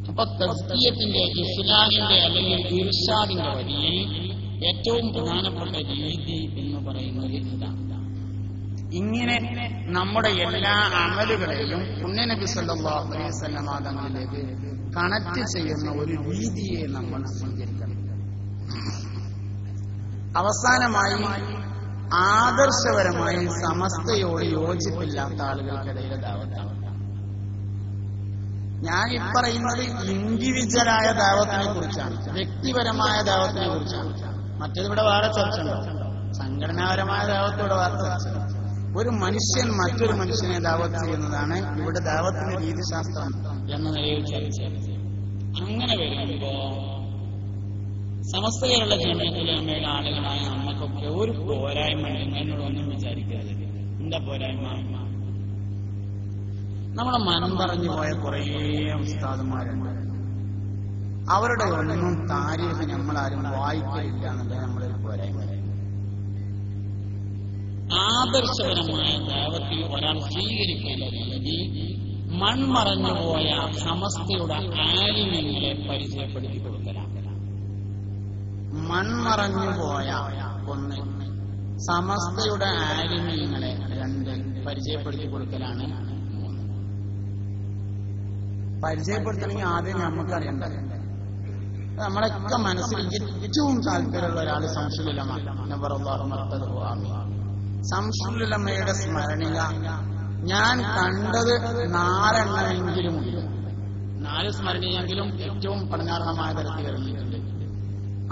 അപ്പൊ തസ്കിയത്തിന്റെ, ഇസ്ലാമിന്റെ അല്ലെങ്കിൽ ഇർഷാദിന്റെ വഴിയിൽ ഏറ്റവും പ്രധാനപ്പെട്ട രീതി എന്ന് പറയുന്നത് ഇതാണ്. ഇങ്ങനെ നമ്മുടെ എല്ലാ അമലുകളെയും പുണ്യനബി സല്ലല്ലാഹു അലൈഹി വസല്ലം തങ്ങളിലേക്ക് കണക്ട് ചെയ്യുന്ന ഒരു രീതിയെ നമ്മൾ സ്വീകരിക്കണം. അവസാനമായി ആദർശപരമായി സമസ്തയോട് യോജിപ്പില്ലാത്ത ആളുകൾക്കിടയിലെ ദഅവത്താണ്. ഞാൻ ഈ പറയുന്നത് ഇൻഡിവിജ്വലായ ദഅവത്തിനെ കുറിച്ചാണ്, വ്യക്തിപരമായ ദഅവത്തിനെ കുറിച്ചാണ്. മറ്റേതിവിടെ വേറെ ചർച്ച ഉണ്ടാവും. സംഘടനാപരമായ ദഅവത്തോടെ വേറെ ചർച്ച. ഒരു മനുഷ്യൻ മറ്റൊരു മനുഷ്യനെ ദാവത്ത് ചെയ്യുന്നതാണ് ഇവിടെ ദാവത്തിന്റെ രീതിശാസ്ത്രം എന്ന നിലയിൽ ചർച്ച. അങ്ങനെ വരുമ്പോ സമസ്തകളുടെ ജമീയത്തുലമയുടെ ആളുകളായ നമ്മക്കൊക്കെ ഒരു പോരായ്മ എന്നോടൊന്നും വിചാരിക്കരുത്. എന്താ പോരായ്മ? നമ്മളെ മനം പറഞ്ഞു പോയ കുറേ ഉസ്താദുമാരുണ്ട്. അവരുടെ ഒന്നും താരീഖ് നമ്മളാരും വായിക്കില്ല എന്നുള്ളത് നമ്മളൊരു പോരായ്മ. ആദർശപരമായ ദാവത്തിൽ ഒരാൾ സ്വീകരിക്കേണ്ടതുണ്ടെങ്കിൽ മൺമറഞ്ഞുപോയ സമസ്തയുടെ ആലിമ്യങ്ങളെ പരിചയപ്പെടുത്തി കൊടുക്കലാണ്. മൺമറഞ്ഞുപോയ ഒന്ന്, സമസ്തയുടെ ആലിമ്യങ്ങളെ രണ്ട്, പരിചയപ്പെടുത്തി കൊടുക്കലാണ് മൂന്ന്. പരിചയപ്പെടുത്തണമെങ്കിൽ ആദ്യം നമുക്കറിയേണ്ടത്, നമ്മളൊക്കെ മനസ്സിൽ ഏറ്റവും താല്പര്യമുള്ള ഒരാൾ ശംസുലുലമയുടെ സ്മരണിക ഞാൻ കണ്ടത് 4 എണ്ണമെങ്കിലുമുണ്ട്. 4 സ്മരണിയെങ്കിലും ഏറ്റവും പഠനാർഹമായ തരത്തിൽ ഇറങ്ങിയിട്ടുണ്ട്.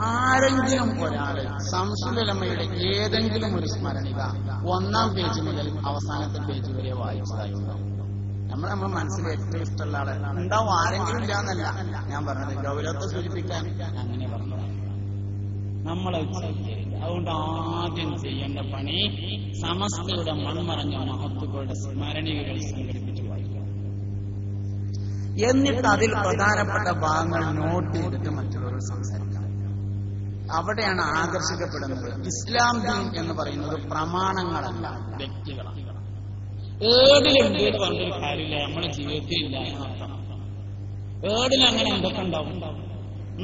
ആരെങ്കിലും ഒരാള് ശംസുലുലമയുടെ ഏതെങ്കിലും ഒരു സ്മരണിക 1ാം പേജ് മുതൽ അവസാനത്തെ പേജ് വരെ വായിച്ചതായിട്ടുണ്ടാവും. നമ്മൾ മനസ്സിൽ ഏറ്റവും ഇഷ്ടമുള്ള ആള് ഉണ്ടാവും. ആരെങ്കിലും ഇല്ലാന്നല്ല ഞാൻ പറഞ്ഞത്, ഗൗരവത്തെ സൂചിപ്പിക്കാൻ അങ്ങനെ പറഞ്ഞതാണ്. നമ്മളെ അതുകൊണ്ട് ആദ്യം ചെയ്യേണ്ട പണി സമസ്തയുടെ മൺമറഞ്ഞ മഹത്തുക്കളുടെ സ്മരണികകൾ സംഘടിപ്പിച്ചു വായിക്കുക. എന്നിട്ട് അതിൽ പ്രധാനപ്പെട്ട ഭാഗങ്ങൾ നോട്ട് ചെയ്തിട്ട് മറ്റുള്ളവർ സംസാരിക്കണം. അവിടെയാണ് ആകർഷിക്കപ്പെടുന്നത്. ഇസ്ലാം ദീൻ എന്ന് പറയുന്നത് പ്രമാണങ്ങളല്ല, വ്യക്തികളാണ്. ഏടിലുണ്ട് എന്ന് പറഞ്ഞൊരു കാര്യമില്ല, നമ്മുടെ ജീവിതത്തിൽ ഇല്ല എന്നർത്ഥം. ഏടിലങ്ങനെ എന്തൊക്കെ ഉണ്ടാവും?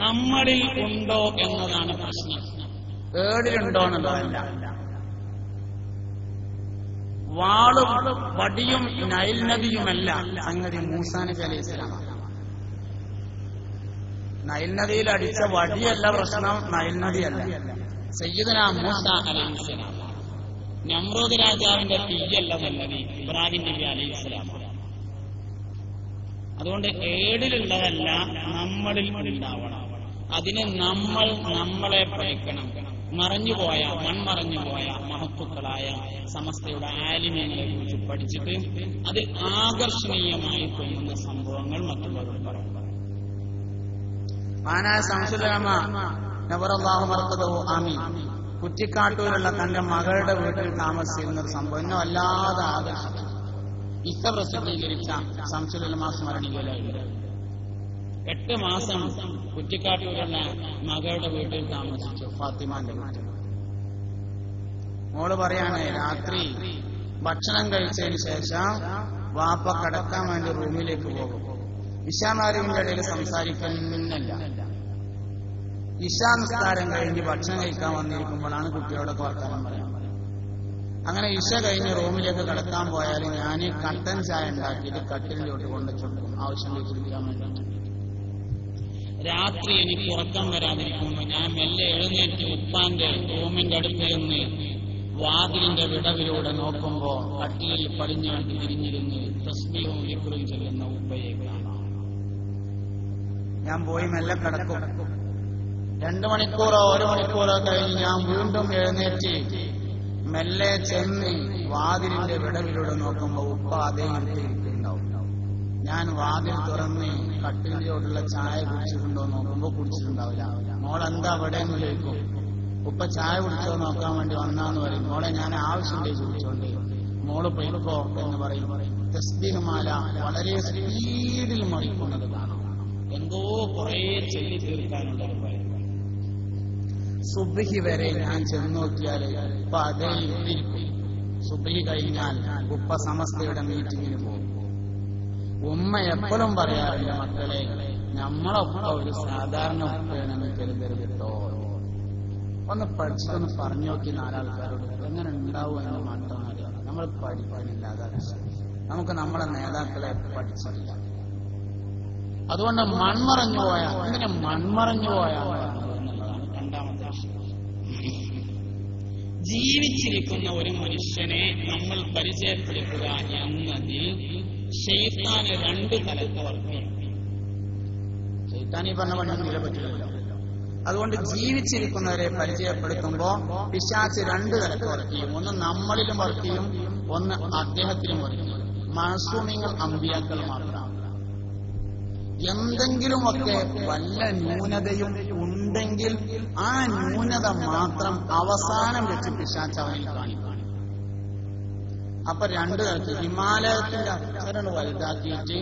നമ്മളിൽ ഉണ്ടോ എന്നതാണ് പ്രശ്നം. ഏടിലുണ്ടോ എന്നുള്ളതല്ല. വാളും വടിയും നൈൽ നദിയുമല്ല സംഗതി. മൂസാ നബി അലൈഹി സ്വലാമാണ്. നൈൽ നദിയിൽ അടിച്ച വടിയല്ല പ്രശ്നം, നൈൽ നദിയല്ല. സയ്യിദുനാ മൂസാ അലൈഹി സ്വലാം. നമ്രൂദ് രാജാവിന്റെ തീയല്ല നല്ലത്, ഇബ്രാഹിം നബി അലൈഹി സ്വലാമാണ്. അതുകൊണ്ട് ഏടിലുള്ളതല്ല, നമ്മളിൽ ഉണ്ടാവണം. അതിന് നമ്മൾ നമ്മളെ പഠിക്കണം. മറഞ്ഞുപോയ മൺമറഞ്ഞുപോയ മഹത്തുക്കളായ സമസ്തയുടെ ആലിമ്യങ്ങളെ കുറിച്ച് പഠിച്ചിട്ട് അതിൽ ആകർഷണീയമായി തോന്നുന്ന സംഭവങ്ങൾ മറ്റുള്ളവരോട് പറയും. കുറ്റിക്കാട്ടൂരുള്ള തന്റെ മകളുടെ വീട്ടിൽ താമസിച്ചിരുന്ന ഒരു സംഭവം എന്നെ വല്ലാതെ ആകർഷിച്ചു. ഇക്ക പ്രസിദ്ധീകരിച്ച ശംസുലുലമാ സ്മരണികയിലായിരുന്നു. 8 മാസം കുറ്റിക്കാട്ടൂരുള്ള മകളുടെ വീട്ടിൽ താമസിച്ചു, ഫാത്തിമാന്റെ വീട്ടിൽ. മോള് പറയാണ്, രാത്രി ഭക്ഷണം കഴിച്ചതിന് ശേഷം വാപ്പ കിടക്കാൻ വേണ്ടി റൂമിലേക്ക് പോകും. ഇശാമാരിവിന്റെ ഇടയിൽ സംസാരിക്കുന്നില്ല. ഇശാ നിസ്കാരം കഴിഞ്ഞ് ഭക്ഷണം കഴിക്കാൻ വന്നിരിക്കുമ്പോഴാണ് കുട്ടിയോടൊക്കെ വർത്തമാനം പറയാൻ. അങ്ങനെ ഇശ കഴിഞ്ഞ് റൂമിലേക്ക് കിടക്കാൻ പോയാൽ ഞാൻ കട്ടൻ ചായ ഉണ്ടാക്കിയിട്ട് കട്ടിലിലോട്ട് കൊണ്ടുവെച്ചുകൊടുക്കും, ആവശ്യം വെച്ചിരിക്കാൻ വേണ്ടിയിട്ട്. രാത്രി എനിക്ക് ഉറക്കം വരാതിരിക്കുമ്പോൾ ഞാൻ മെല്ലെ എഴുന്നേറ്റ് ഉപ്പാന്റെ റൂമിന്റെ അടുത്ത് നിന്ന് വാതിലിന്റെ വിടവിലൂടെ നോക്കുമ്പോ കട്ടിലിൽ പടിഞ്ഞാണ്ട് തിരിഞ്ഞിരുന്ന് തസ്ബീഹും ദിക്റും ചെല്ലുന്ന ഉപ്പയെ കാണാം. ഞാൻ പോയി മെല്ലെ കിടക്കും. 2 മണിക്കൂറോ 1 മണിക്കൂറോ കഴിഞ്ഞ് ഞാൻ വീണ്ടും എഴുന്നേറ്റ് മെല്ലെ ചെന്ന് വാതിലിന്റെ വിടവിലൂടെ നോക്കുമ്പോ ഉപ്പ അതേ ഇരുത്തിയിട്ടുണ്ടാവും. ഞാൻ വാതിൽ തുറന്ന് കട്ടിലോട്ടുള്ള ചായ കുടിച്ചിട്ടുണ്ടോ നോക്കുമ്പോ കുടിച്ചിട്ടുണ്ടാവില്ല. മോളെന്താ അവിടെ എന്ന് ചോദിക്കും. ഉപ്പ ചായ കുടിച്ചോ നോക്കാൻ വേണ്ടി വന്നാന്ന് പറയും. മോളെ ഞാൻ ആവശ്യമുണ്ടേ ചോദിച്ചോണ്ട്. മോള് പൊയ്ക്കോ എന്ന് പറയും. തസ്ബീഹ് മാല വളരെ സ്പീഡിൽ മറിക്കുന്നത് കാണാം. എന്തോ കുറെ ചൊല്ലി തീർക്കാനുള്ള ഒരു ഭയം. സുബ്ഹി വരെ ഞാൻ ചെന്ന് നോക്കിയാൽ ഉപ്പ അതേ ഇരുത്തിരിക്കും. സുബ്ഹി കഴിഞ്ഞാൽ ഉപ്പ സമസ്തയുടെ മീറ്റിങ്ങിന് പോകും. ഉമ്മ എപ്പോഴും പറയാറില്ല, മക്കളെ നമ്മളൊപ്പ ഒരു സാധാരണ ഉപ്പയാണെന്ന് കരുതരുത് കേട്ടോ. ഒന്ന് പഠിച്ചൊന്ന് പറഞ്ഞു നോക്കി 4 ആൾക്കാരോട് എങ്ങനെ ഉണ്ടാവും എന്ന് മാത്രം അറിയാം. നമ്മൾ പഠിക്കാനില്ല, അതാണ് നമുക്ക് നമ്മളെ നേതാക്കളെ പഠിച്ചില്ല. അതുകൊണ്ട് മൺമറഞ്ഞു പോയ ഇങ്ങനെ മൺമറഞ്ഞു പോയ എന്നുള്ളതാണ് 2ാമത്തെ വിഷയം. ജീവിച്ചിരിക്കുന്ന ഒരു മനുഷ്യനെ നമ്മൾ പരിചയപ്പെടുത്തുക എന്നതിൽ ശൈത്താന് 2 തലത്ത് വർക്ക് ചെയ്യും. ശൈത്താൻ ഈ പറഞ്ഞ പണിയൊന്നും പറ്റില്ലല്ലോ. അതുകൊണ്ട് ജീവിച്ചിരിക്കുന്നവരെ പരിചയപ്പെടുത്തുമ്പോ പിശാച് 2 തലത്ത് വർക്ക് ചെയ്യും. ഒന്ന് നമ്മളിലും വർക്ക് ചെയ്യും, ഒന്ന് അദ്ദേഹത്തിനും വരും. മാസൂമിങ്ങൾ അമ്പിയാക്കൾ മാത്രമാണ്. എന്തെങ്കിലുമൊക്കെ വല്ല ന്യൂനതയും ഉണ്ടെങ്കിൽ ആ ന്യൂനത മാത്രം അവസാനം വെച്ച് പിശാച് അവനിൽ കാണിക്കും. അപ്പൊ രണ്ടു തരത്തിൽ ഹിമാലയത്തിന്റെ അക്ഷരം വലുതാക്കിയിട്ട്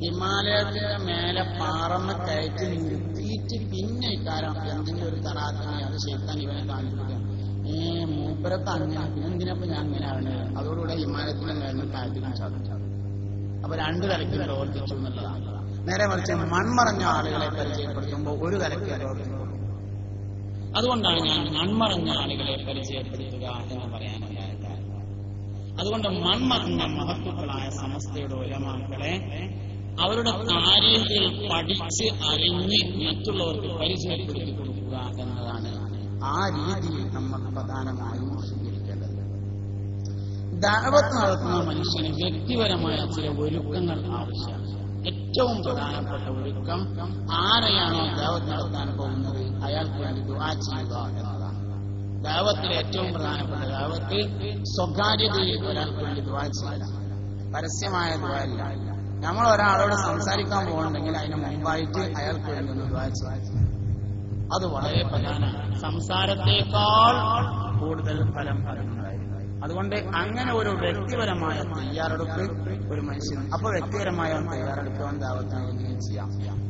ഹിമാലയത്തിന്റെ മേലെ പാറമ്മ കയറ്റി നിർത്തിയിട്ട് പിന്നെ ഇക്കാരം എന്തെങ്കിലും ഒരു തടാകത്തിനെ അത് ശൈത്താൻ ഇവനെ കാണിക്കുക. മൂപ്പരത്ത് അങ്ങനെ പിന്നെന്തിനപ്പോ ഞാൻ അങ്ങനെയാണ്, അതോടുകൂടെ ഹിമാലയത്തിന്റെ മേലിന് കയറ്റി സാധിച്ചു. അപ്പൊ രണ്ടു തരത്തിൽ പ്രവർത്തിച്ചു എന്നുള്ളതാണ്. നേരെ മറിച്ച് മൺമറഞ്ഞ ആളുകളെ പരിചയപ്പെടുത്തുമ്പോൾ ഒരു തരത്തിൽ പ്രവർത്തിക്കുന്നു. അതുകൊണ്ടാണ് ഞാൻ മൺമറഞ്ഞ ആളുകളെ പരിചയപ്പെടുത്തുക എന്ന് പറയാനുണ്ടായ കാരണം. അതുകൊണ്ട് മൺമറഞ്ഞ മഹത്തുക്കളായ സമസ്തയുടെ ഉലമാക്കളെ അവരുടെ കാര്യങ്ങൾ പഠിച്ച് അറിഞ്ഞ് മറ്റുള്ളവർക്ക് പരിചയപ്പെടുത്തി കൊടുക്കുക എന്നതാണ് ആ രീതിയിൽ നമ്മൾ പ്രധാനമായും സ്വീകരിക്കേണ്ടത്. ദഅവത്ത് നടത്തുന്ന മനുഷ്യന് വ്യക്തിപരമായ ചില ഒരുക്കങ്ങൾ ആവശ്യമാണ്. ഏറ്റവും പ്രധാനപ്പെട്ട ഒരുക്കം ആരെയാണോ ദഅവത്ത് നടത്താൻ പോകുന്നത് അയാൾക്ക് വേണ്ടി ദുആ ചെയ്യുക എന്നതാണ്. ദഅവത്തിലെ ഏറ്റവും പ്രധാനപ്പെട്ട ദഅവത്ത് സ്വകാര്യതയിൽ ഒരാൾക്ക് വേണ്ടി ദുആ ചെയ്യണം. പരസ്യമായ ദുആ ഇല്ല. നമ്മൾ ഒരാളോട് സംസാരിക്കാൻ പോകുന്നുണ്ടെങ്കിൽ അതിന് മുമ്പായിട്ട് അയാൾക്ക് വേണ്ടി ഒന്ന് ദുആ ചെയ്യണം. അത് വളരെ പ്രധാനമാണ്. സംസാരത്തേക്കാൾ കൂടുതൽ ഫലം പറയുന്നതായിരിക്കും. അതുകൊണ്ട് അങ്ങനെ ഒരു വ്യക്തിപരമായ തയ്യാറെടുപ്പ് ഒരു മനുഷ്യൻ. അപ്പൊ വ്യക്തിപരമായ തയ്യാറെടുക്കാൻ ദാവത്തിന് ചെയ്യാം.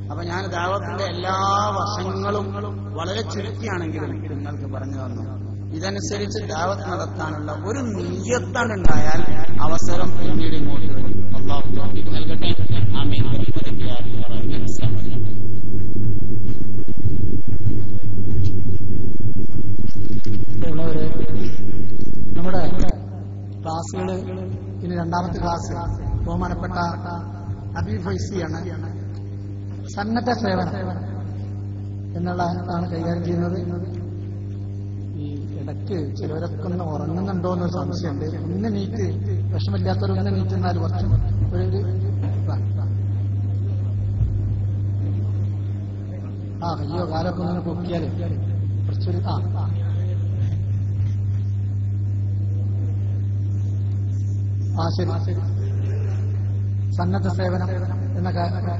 അപ്പൊ ഞാൻ ദാവത്തിന്റെ എല്ലാ വശങ്ങളും വളരെ ചുരുക്കിയാണെങ്കിലും നിങ്ങൾക്ക് പറഞ്ഞു തന്നു. ഇതനുസരിച്ച് ദാവത്ത് നടത്താനുള്ള ഒരു നിയ്യത്താണ്ടുണ്ടായാൽ അവസരം പിന്നീട് ഇങ്ങോട്ട് വരും. അല്ലാഹു തൗഫീഖ് നൽകട്ടെ. ആമീൻ. നമ്മുടെ ക്ലാസ്സുകൾ ഇനി രണ്ടാമത്തെ ക്ലാസ് ബഹുമാനപ്പെട്ട ഹബീബ് ഫൈസിയാണ്. സന്നദ്ധ സേവനം എന്നുള്ളതാണ് കൈകാര്യം ചെയ്യുന്നത്. ഈ ഇടയ്ക്ക് ചിലവരൊക്കെ ഒന്ന് ഉറങ്ങുന്നുണ്ടോ എന്നൊരു സംശയമുണ്ട്. ഒന്ന് നീറ്റ് വിഷമില്ലാത്തവർ ഒന്ന് നീറ്റുന്നാൽ കുറച്ച് ഒരു കയ്യോ കാലൊക്കെ ഒന്ന് പൊക്കിയാല് കുറച്ചൊരു ശരി. സന്നദ്ധ സേവനം എന്ന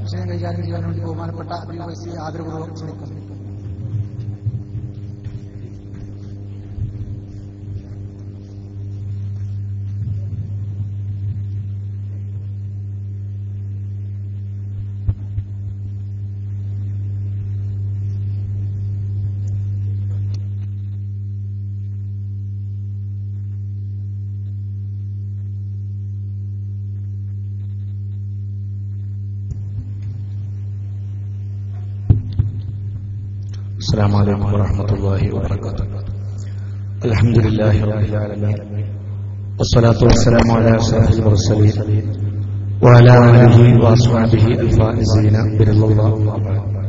വിഷയം കൈകാര്യം ചെയ്യാൻ വേണ്ടി ബഹുമാനപ്പെട്ട ഹബീബ് ഫൈസി ആദരപൂർവ്വം ക്ഷണിക്കുന്നു. السلام عليكم ورحمة الله وبركاته. الحمد لله رب العالمين والصلاة والسلام على أشرف المرسلين وعلى آله وأصحابه الفائزين برضا الله.